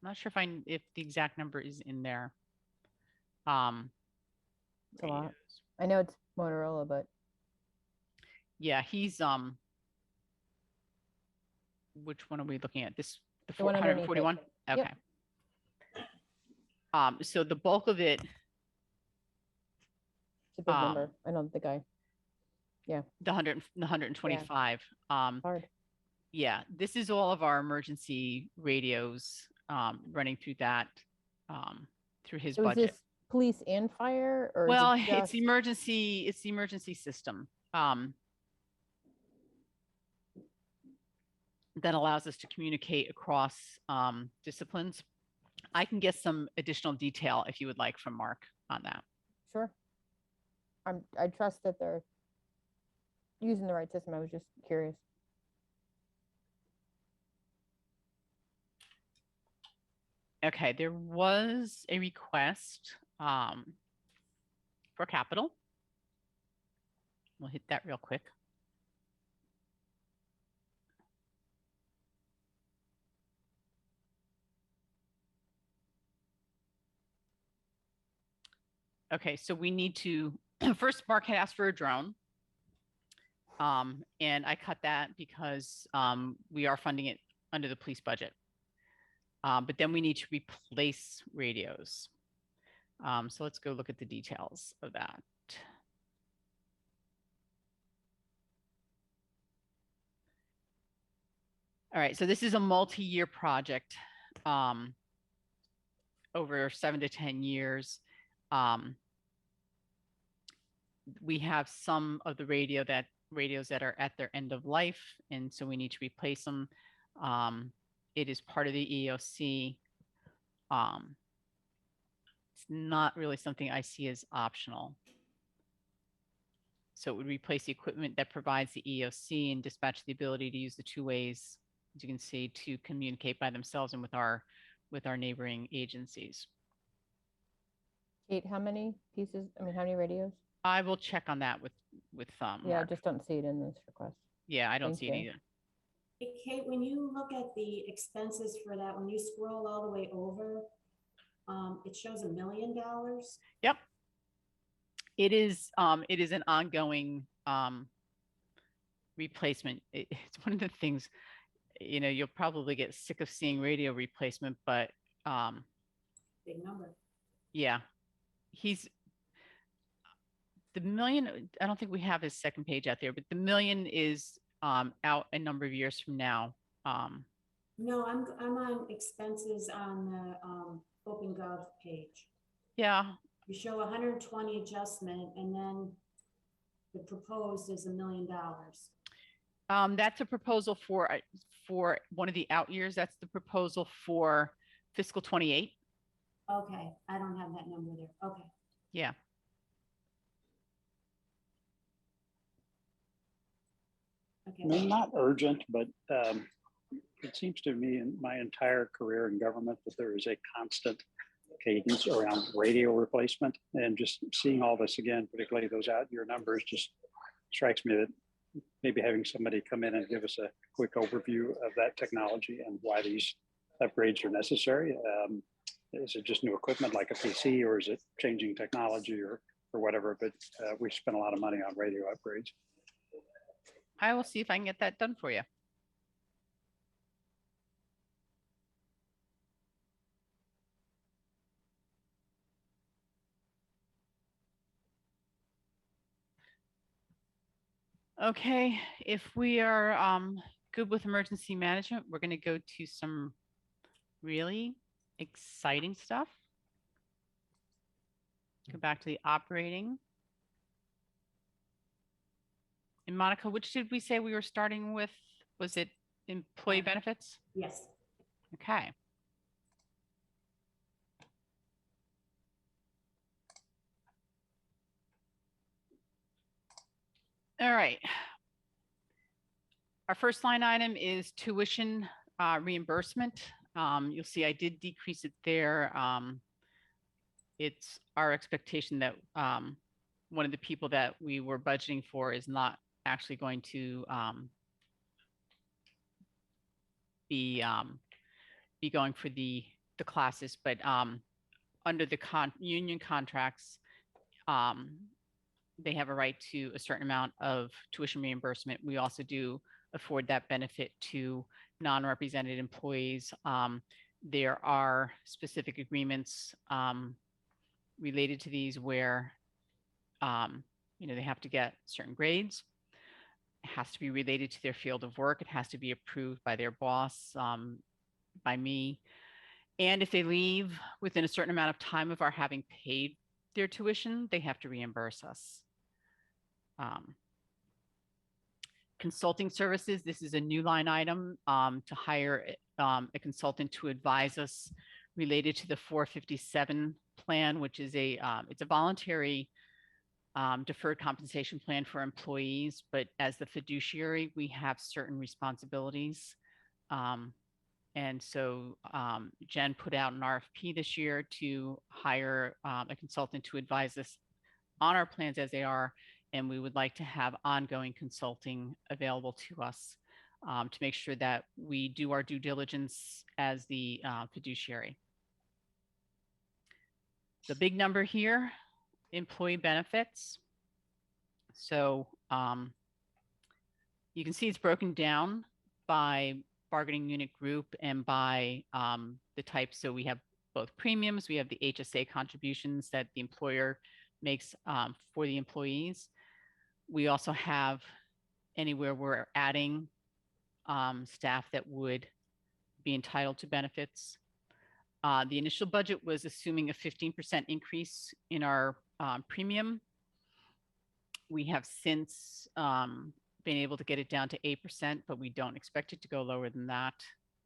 I'm not sure if the exact number is in there. It's a lot. I know it's Motorola, but yeah, he's which one are we looking at? The one underneath it. 441? Okay. Yep. So the bulk of it, it's a big number. I don't think the 125. hard. Yeah, this is all of our emergency radios running through that, through his So is budget. this police and fire, or is Well, it it's just... emergency. It's the emergency system that allows us to communicate across disciplines. I can get some additional detail if you would like from Mark on that. Sure. I trust that they're using the right system. I was just curious. Okay, there was a request for capital. We'll hit that real quick. Okay, so we need to, first Mark had asked for a drone. And I cut that because we are funding it under the police budget. But then we need to replace radios. So let's go look at the details of that. All right, so this is a multi-year project over 7 to 10 years. We have some of the radios that are at their end of life, and so we need to replace them. It is part of the EOC. It's not really something I see as optional. So it would replace the equipment that provides the EOC and dispatch the ability to use the two ways, as you can see, to communicate by themselves and with our neighboring agencies. Kate, how many pieces? I mean, how many radios? I will check on that with yeah, Mark. I just don't see it in this request. Yeah, I don't see it you. either. Hey, Kate, when you look at the expenses for that, when you scroll all the way over, it shows $1 million. Yep. It is an ongoing replacement. It's one of the things, you know, you'll probably get sick of seeing radio replacement, but Big number. yeah, the $1 million, I don't think we have his second page out there, but the $1 million is out a number of years from now. No, I'm on expenses on the OpenGov page. Yeah. You show 120 adjustment, and then the proposed is $1 million. That's a proposal for one of the out years. That's the proposal for fiscal 28. Okay, I don't have that number there. Okay. Yeah. Okay. I mean, not urgent, but it seems to me in my entire career in government that there is a constant cadence around radio replacement, and just seeing all this again, particularly those out year numbers, just strikes me that maybe having somebody come in and give us a quick overview of that technology and why these upgrades are necessary. Is it just new equipment like a PC, or is it changing technology or whatever? But we spend a lot of money on radio upgrades. I will see if I can get that done for you. Okay, if we are good with emergency management, we're going to go to some really exciting stuff. Go back to the operating. And Monica, which did we say we were starting with? Was it employee benefits? Yes. Okay. All right. Our first line item is tuition reimbursement. You'll see I did decrease it there. It's our expectation that one of the people that we were budgeting for is not actually going to be going for the classes, but under the union contracts, they have a right to a certain amount of tuition reimbursement. We also do afford that benefit to non-represented employees. There are specific agreements related to these where they have to get certain grades. It has to be related to their field of work. It has to be approved by their boss, by me. And if they leave within a certain amount of time of our having paid their tuition, they have to reimburse us. Consulting services, this is a new line item to hire a consultant to advise us related to the 457 plan, which is it's a voluntary deferred compensation plan for employees, but as the fiduciary, we have certain responsibilities. And so Jen put out an RFP this year to hire a consultant to advise us on our plans as they are, and we would like to have ongoing consulting available to us to make sure that we do our due diligence as the fiduciary. The big number here, employee benefits. So you can see it's broken down by bargaining unit group and by the type. So we have both premiums, we have the HSA contributions that the employer makes for the employees. We also have anywhere we're adding staff that would be entitled to benefits. The initial budget was assuming a 15% increase in our premium. We have since been able to get it down to 8%, but we don't expect it to go lower than that.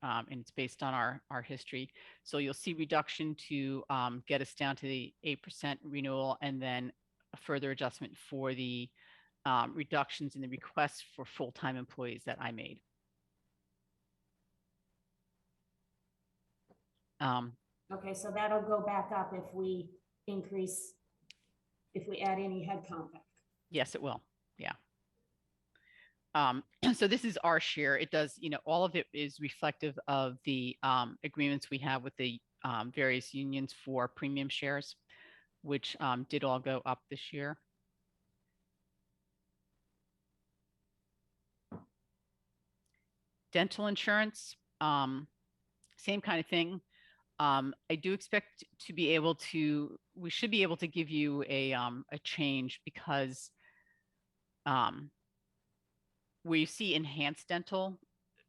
And it's based on our history. So you'll see reduction to get us down to the 8% renewal, and then a further adjustment for the reductions in the requests for full-time employees that I made. Okay, so that'll go back up if we add any headcount back. Yes, it will. Yeah. So this is our share. It does, all of it is reflective of the agreements we have with the various unions for premium shares, which did all go up this year. Dental insurance, same kind of thing. I do expect to be able to, we should be able to give you a change because where you see enhanced dental,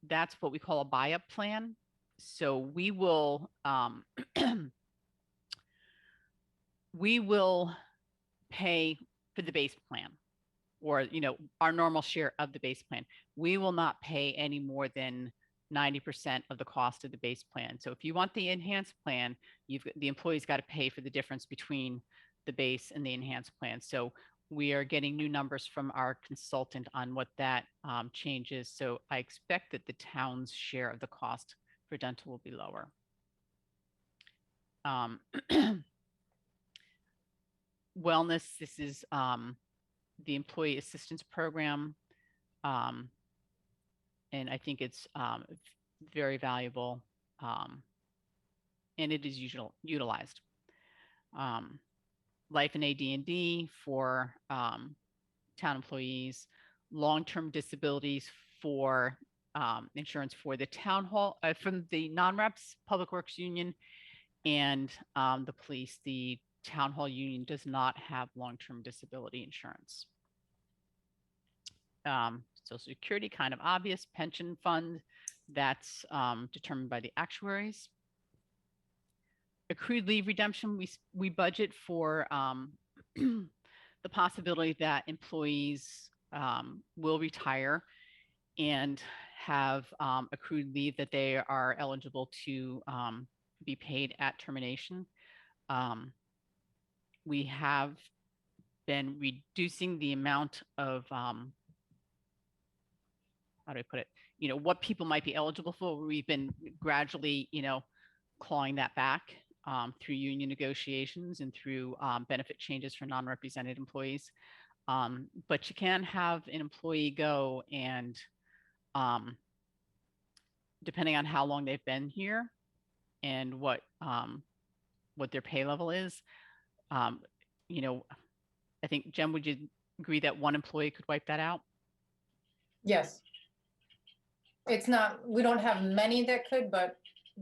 that's what we call a buy-up plan. So we will we will pay for the base plan, or our normal share of the base plan. We will not pay any more than 90% of the cost of the base plan. So if you want the enhanced plan, the employee's got to pay for the difference between the base and the enhanced plan. So we are getting new numbers from our consultant on what that change is. So I expect that the town's share of the cost for dental will be lower. Wellness, this is the employee assistance program. And I think it's very valuable, and it is utilized. Life and AD&D for town employees, long-term disabilities for insurance for the town hall, from the non-reps, Public Works Union, and the police. The town hall union does not have long-term disability insurance. Social Security, kind of obvious. Pension fund, that's determined by the actuaries. Accrued leave redemption, we budget for the possibility that employees will retire and have accrued leave that they are eligible to be paid at termination. We have been reducing the amount of, how do I put it? What people might be eligible for. We've been gradually, clawing that back through union negotiations and through benefit changes for non-represented employees. But you can have an employee go and depending on how long they've been here and what their pay level is, I think, Jen, would you agree that one employee could wipe that out? Yes. It's not, we don't have many that could, but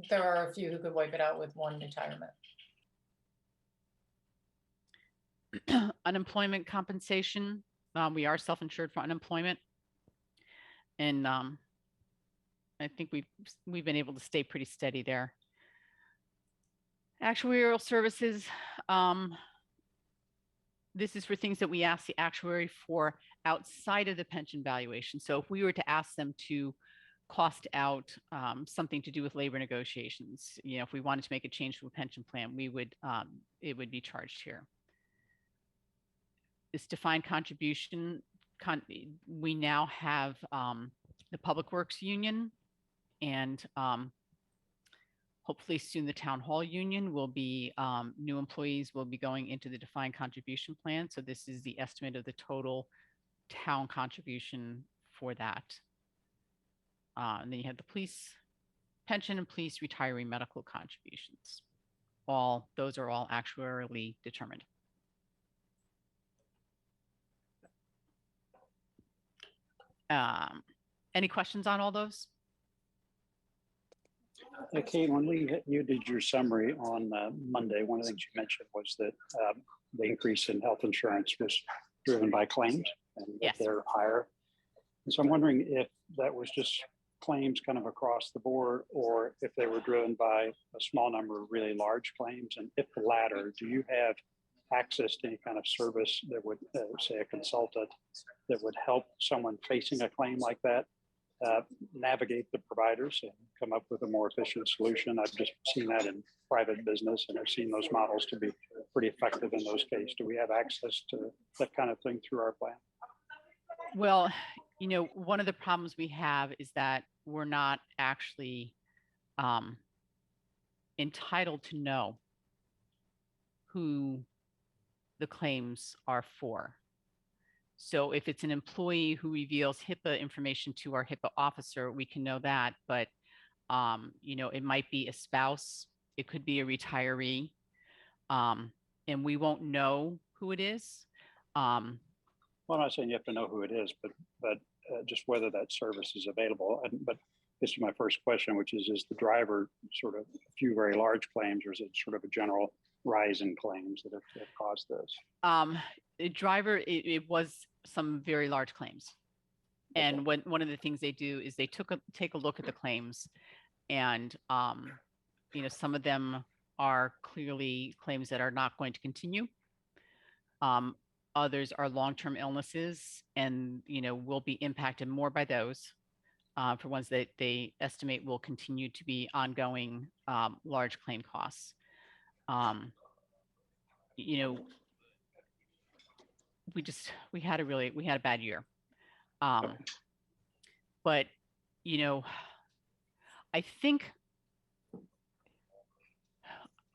there are a few who could wipe it out with one retirement. Unemployment compensation. We are self-insured for unemployment. And I think we've been able to stay pretty steady there. Actuarial services. This is for things that we ask the actuary for outside of the pension valuation. So if we were to ask them to cost out something to do with labor negotiations, if we wanted to make a change to a pension plan, we would it would be charged here. This defined contribution, we now have the Public Works Union, and hopefully soon the Town Hall Union will be, new employees will be going into the defined contribution plan. So this is the estimate of the total town contribution for that. And then you have the police pension and police retiree medical contributions. Those are all actuarially determined. Any questions on all those? Kate, when you did your summary on Monday, one of the things you mentioned was that the increase in health insurance was driven by claims and that they're higher. And so I'm wondering if that was just claims kind of across the board, or if they were driven by a small number of really large claims. And if the latter, do you have access to any kind of service that would, say, a consultant that would help someone facing a claim like that navigate the providers and come up with a more efficient solution? I've just seen that in private business, and I've seen those models to be pretty effective in those cases. Do we have access to that kind of thing through our plan? Well, one of the problems we have is that we're not actually entitled to know who the claims are for. So if it's an employee who reveals HIPAA information to our HIPAA officer, we can know that. But, it might be a spouse, it could be a retiree, and we won't know who it is. Well, I'm not saying you have to know who it is, but just whether that service is available. But this is my first question, which is the driver sort of a few very large claims, or is it sort of a general rise in claims that have caused this? The driver, it was some very large claims. And one of the things they do is they take a look at the claims, and some of them are clearly claims that are not going to continue. Others are long-term illnesses, and will be impacted more by those for ones that they estimate will continue to be ongoing large claim costs. We had a bad year. But, I think,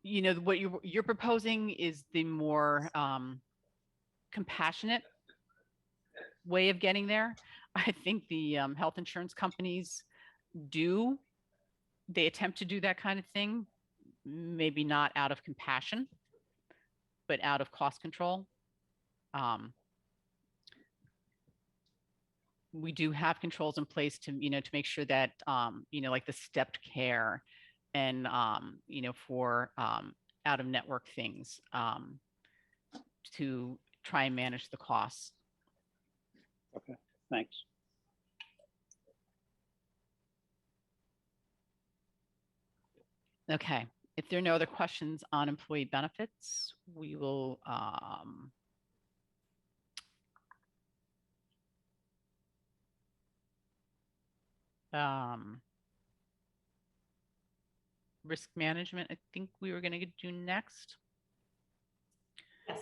what you're proposing is the more compassionate way of getting there. I think the health insurance companies they attempt to do that kind of thing, maybe not out of compassion, but out of cost control. We do have controls in place to make sure that like the stepped care and for out of network things to try and manage the costs. Okay, thanks. Okay, if there are no other questions on employee benefits, we will Risk management, I think we were going to do next. Yes.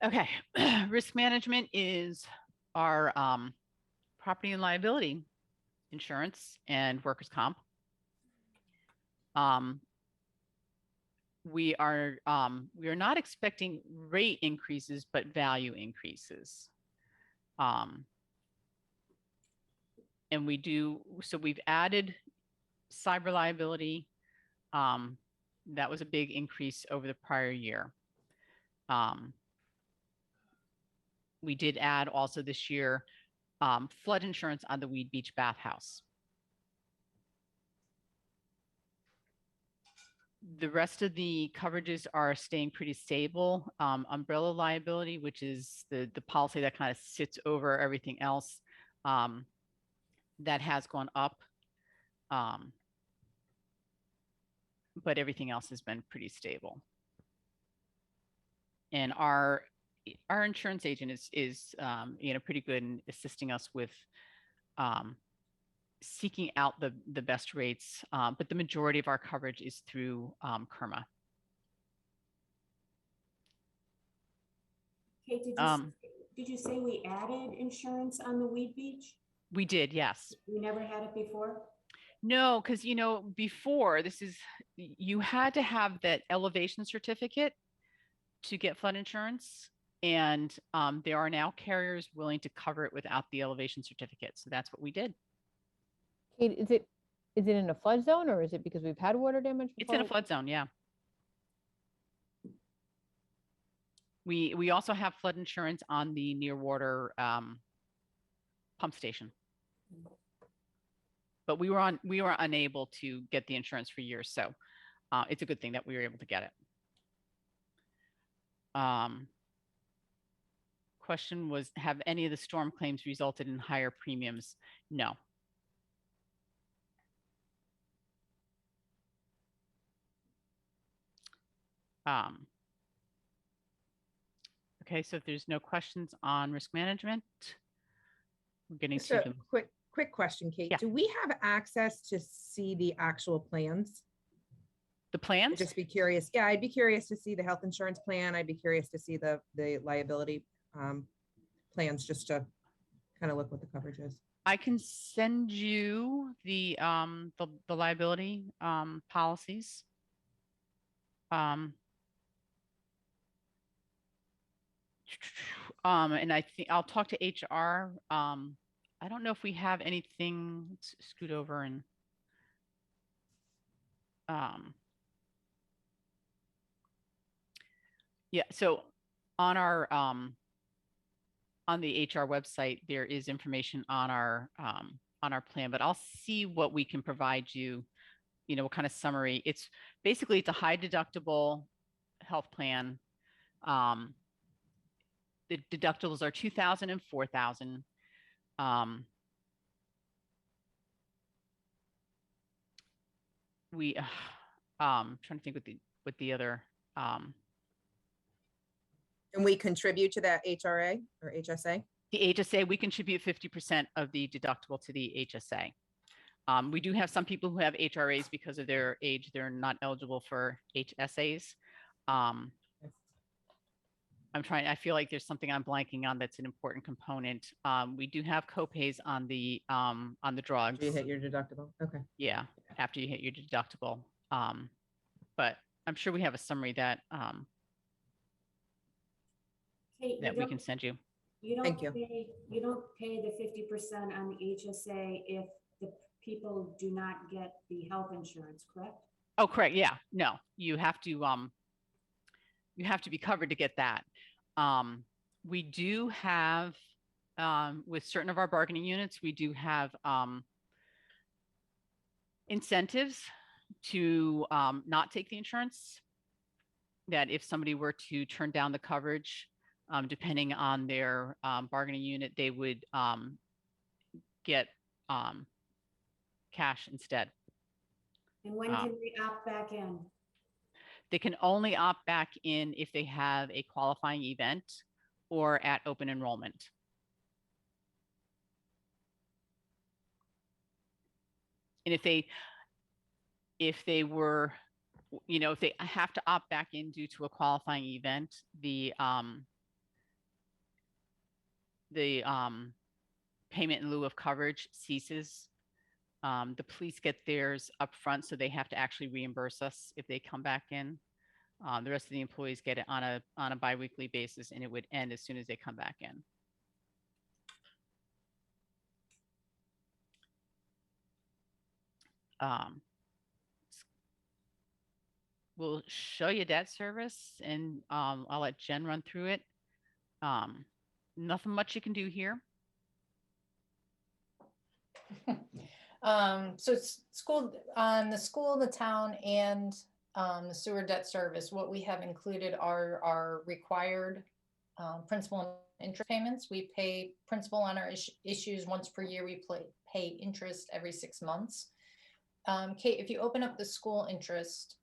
Okay. Risk management is our property and liability insurance and workers' comp. We are not expecting rate increases, but value increases. And we've added cyber liability. That was a big increase over the prior year. We did add also this year flood insurance on the Weed Beach bathhouse. The rest of the coverages are staying pretty stable. Umbrella liability, which is the policy that kind of sits over everything else, that has gone up. But everything else has been pretty stable. And our insurance agent is pretty good in assisting us with seeking out the best rates, but the majority of our coverage is through KERMA. Kate, did you say we added insurance on the Weed Beach? We did, yes. We never had it before? No, because before you had to have that elevation certificate to get flood insurance, and there are now carriers willing to cover it without the elevation certificate. So that's what we did. Kate, is it in a flood zone, or is it because we've had water damage before? It's in a flood zone, yeah. We also have flood insurance on the near water pump station. But we were unable to get the insurance for years, so it's a good thing that we were able to get it. Question was, have any of the storm claims resulted in higher premiums? No. Okay, so if there's no questions on risk management, we're getting Just to a quick question, Kate. Yeah. Do we have access to see the actual plans? the plans. I'd just be curious. Yeah, I'd be curious to see the health insurance plan. I'd be curious to see the liability plans, just to kind of look what the coverage is. I can send you the liability policies. And I think I'll talk to HR. I don't know if we have anything. Let's scoot over and yeah, so on our on the HR website, there is information on our plan, but I'll see what we can provide you, you know, what kind of summary. It's basically, it's a high deductible health plan. The deductibles are $2,000 and $4,000. We trying to think with the other And we contribute to that HRA or HSA? The HSA, we contribute 50% of the deductible to the HSA. We do have some people who have HRAs because of their age. They're not eligible for HSAs. I feel like there's something I'm blanking on that's an important component. We do have copays on the drugs. Do you hit your deductible? Okay. Yeah, after you hit your deductible. But I'm sure we have a summary that Kate, that we can send you. Thank you. You don't pay the 50% on the HSA if the people do not get the health insurance, correct? Oh, correct. Yeah, no, you have to be covered to get that. We do have, with certain of our bargaining units, we do have incentives to not take the insurance, that if somebody were to turn down the coverage, depending on their bargaining unit, they would get cash instead. And when can we opt back in? They can only opt back in if they have a qualifying event or at open enrollment. And if they were, if they have to opt back in due to a qualifying event, the payment in lieu of coverage ceases. The police get theirs up front, so they have to actually reimburse us if they come back in. The rest of the employees get it on a biweekly basis, and it would end as soon as they come back in. We'll show you debt service, and I'll let Jen run through it. Nothing much you can do here. So school, on the school, the town, and the sewer debt service, what we have included are our required principal and interest payments. We pay principal on our issues once per year. We pay interest every 6 months. Kate, if you open up the school interest,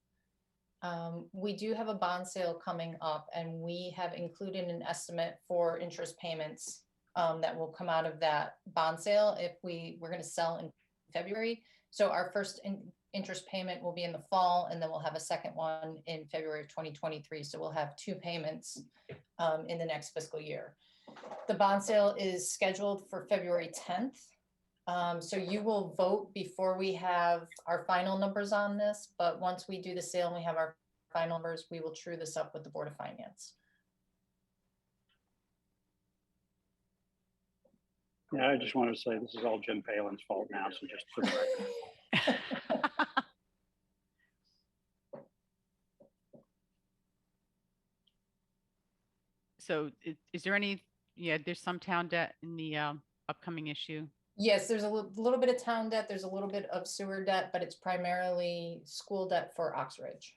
we do have a bond sale coming up, and we have included an estimate for interest payments that will come out of that bond sale if we're going to sell in February. So our first interest payment will be in the fall, and then we'll have a second one in February of 2023. So we'll have 2 payments in the next fiscal year. The bond sale is scheduled for February 10th. So you will vote before we have our final numbers on this, but once we do the sale and we have our final numbers, we will true this up with the Board of Finance. Yeah, I just wanted to say this is all Jim Palin's fault now, so just for the record. So is there any, there's some town debt in the upcoming issue? Yes, there's a little bit of town debt. There's a little bit of sewer debt, but it's primarily school debt for Oxbridge.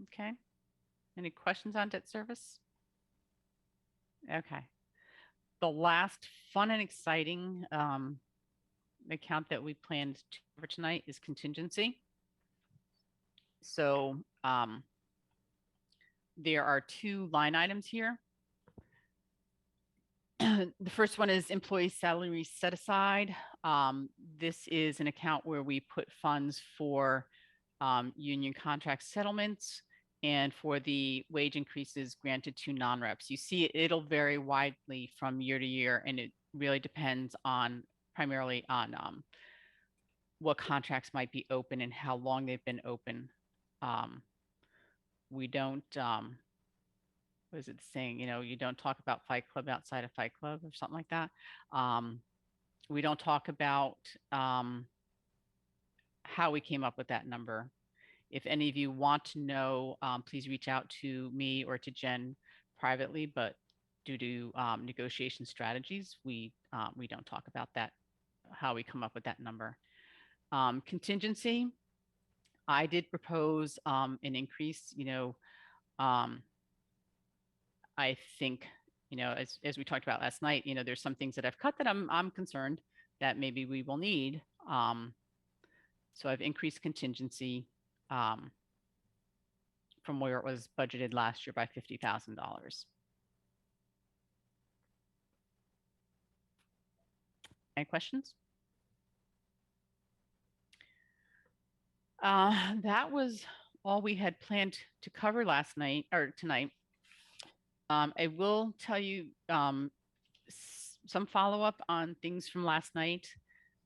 Okay. Any questions on debt service? Okay. The last fun and exciting account that we planned to cover tonight is contingency. So there are 2 line items here. The first one is employee salary set aside. This is an account where we put funds for union contract settlements and for the wage increases granted to non-reps. You see, it'll vary widely from year to year, and it really depends on primarily on what contracts might be open and how long they've been open. We don't, what is it saying? You don't talk about Fight Club outside of Fight Club or something like that. We don't talk about how we came up with that number. If any of you want to know, please reach out to me or to Jen privately, but due to negotiation strategies, we don't talk about that, how we come up with that number. Contingency, I did propose an increase, I think, as we talked about last night, there's some things that I've cut that I'm concerned that maybe we will need. So I've increased contingency from where it was budgeted last year by $50,000. Any questions? That was all we had planned to cover last night or tonight. I will tell you some follow-up on things from last night.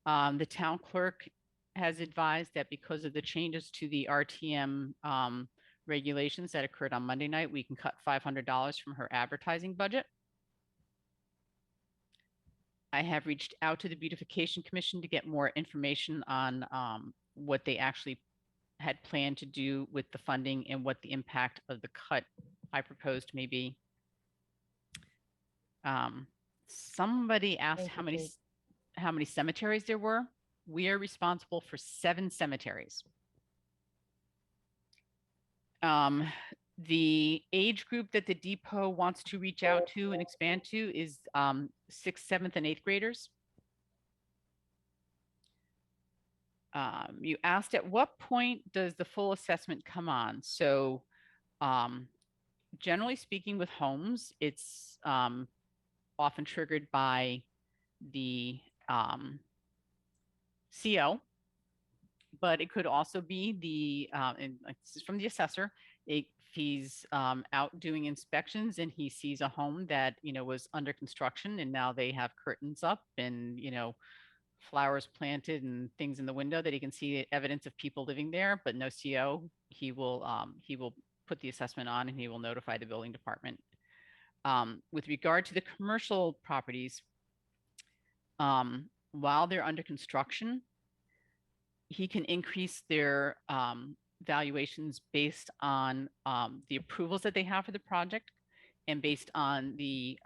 The town clerk has advised that because of the changes to the RTM regulations that occurred on Monday night, we can cut $500 from her advertising budget. I have reached out to the Beautification Commission to get more information on what they actually had planned to do with the funding and what the impact of the cut I proposed may be. Somebody asked how many cemeteries there were. We are responsible for 7 cemeteries. The age group that the depot wants to reach out to and expand to is 6th, 7th, and 8th graders. You asked at what point does the full assessment come on? So generally speaking with homes, it's often triggered by the CO, but it could also be the, and this is from the assessor, if he's out doing inspections and he sees a home that, was under construction and now they have curtains up and, flowers planted and things in the window that he can see evidence of people living there, but no CO, he will put the assessment on and he will notify the building department. With regard to the commercial properties, while they're under construction, he can increase their valuations based on the approvals that they have for the project and based on the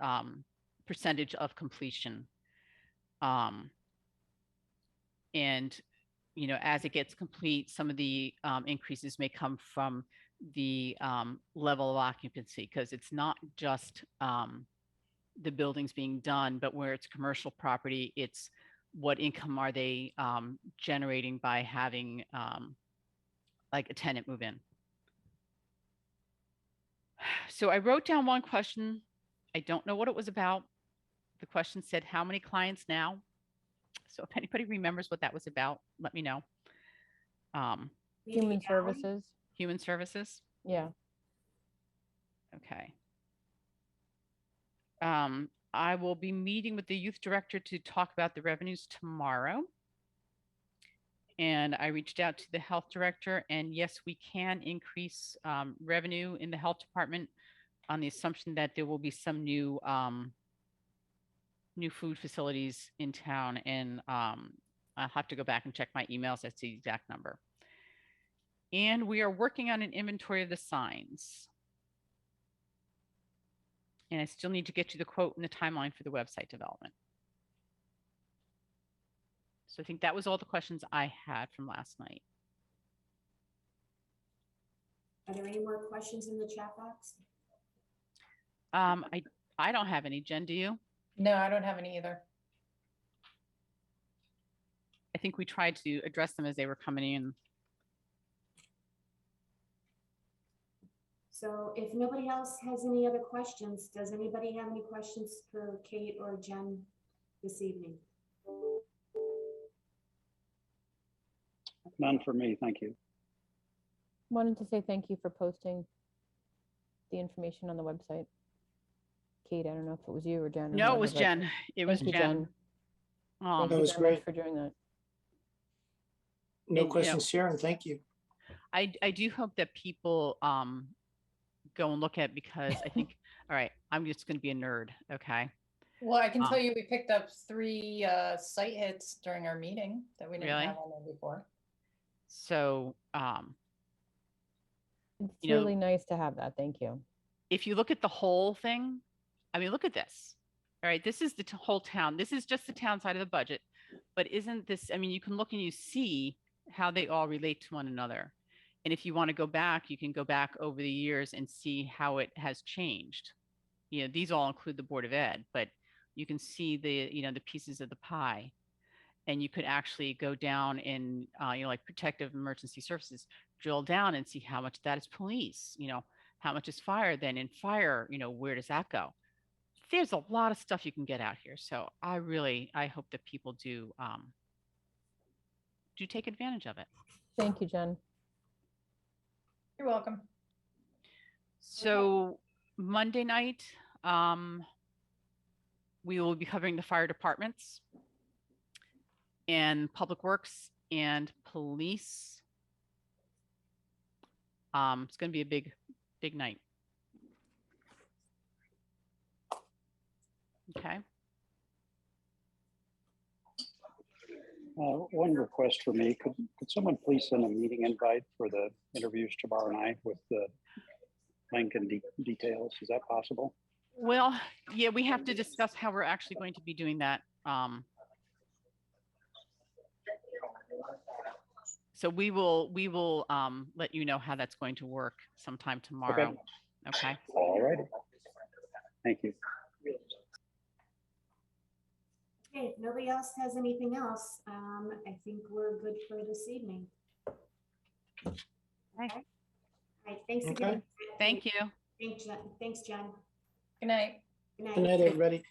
percentage of completion. And, as it gets complete, some of the increases may come from the level of occupancy, because it's not just the buildings being done, but where it's commercial property, it's what income are they generating by having like a tenant move in. So I wrote down one question. I don't know what it was about. The question said, how many clients now? So if anybody remembers what that was about, let me know. Human services. Human services? Yeah. Okay. I will be meeting with the youth director to talk about the revenues tomorrow. And I reached out to the health director, and yes, we can increase revenue in the health department on the assumption that there will be some new food facilities in town. And I'll have to go back and check my emails. That's the exact number. And we are working on an inventory of the signs. And I still need to get you the quote and the timeline for the website development. So I think that was all the questions I had from last night. Are there any more questions in the chat box? I don't have any. Jen, do you? No, I don't have any either. I think we tried to address them as they were coming in. So if nobody else has any other questions, does anybody have any questions for Kate or Jen this evening? None for me, thank you. Wanted to say thank you for posting the information on the website. Kate, I don't know if it was you or Jen. No, it was Jen. It was Thank you, Jen. Thank That you was very much great. for doing that. No And, questions, Sharon. Thank you. I do hope that people go and look at, because I think, all right, I'm just going to be a nerd. Okay. Well, I can tell you we picked up 3 site hits during our meeting that we didn't Really? have on there before. So, It's you know, really nice to have that. Thank you. if you look at the whole thing, I mean, look at this. All right, this is the whole town. This is just the town side of the budget. But isn't this, I mean, you can look and you see how they all relate to one another. And if you want to go back, you can go back over the years and see how it has changed. These all include the Board of Ed, but you can see the, the pieces of the pie. And you could actually go down and, like protective emergency services, drill down and see how much that is police, how much is fire. Then in fire, where does that go? There's a lot of stuff you can get out here. So I hope that people do take advantage of it. Thank you, Jen. You're welcome. So Monday night, we will be covering the fire departments and public works and police. It's going to be a big night. Okay. One request for me, could someone please send a meeting invite for the interviews tomorrow night with the link and details? Is that possible? Well, yeah, we have to discuss how we're actually going to be doing that. So we will let you know how that's going to work sometime tomorrow. Okay. All right. Thank you. Okay, if nobody else has anything else, I think we're good for this evening. Okay. All right, thanks Okay. again. Thank you. Thanks, Jen. Good night. Good night. Good night, everybody.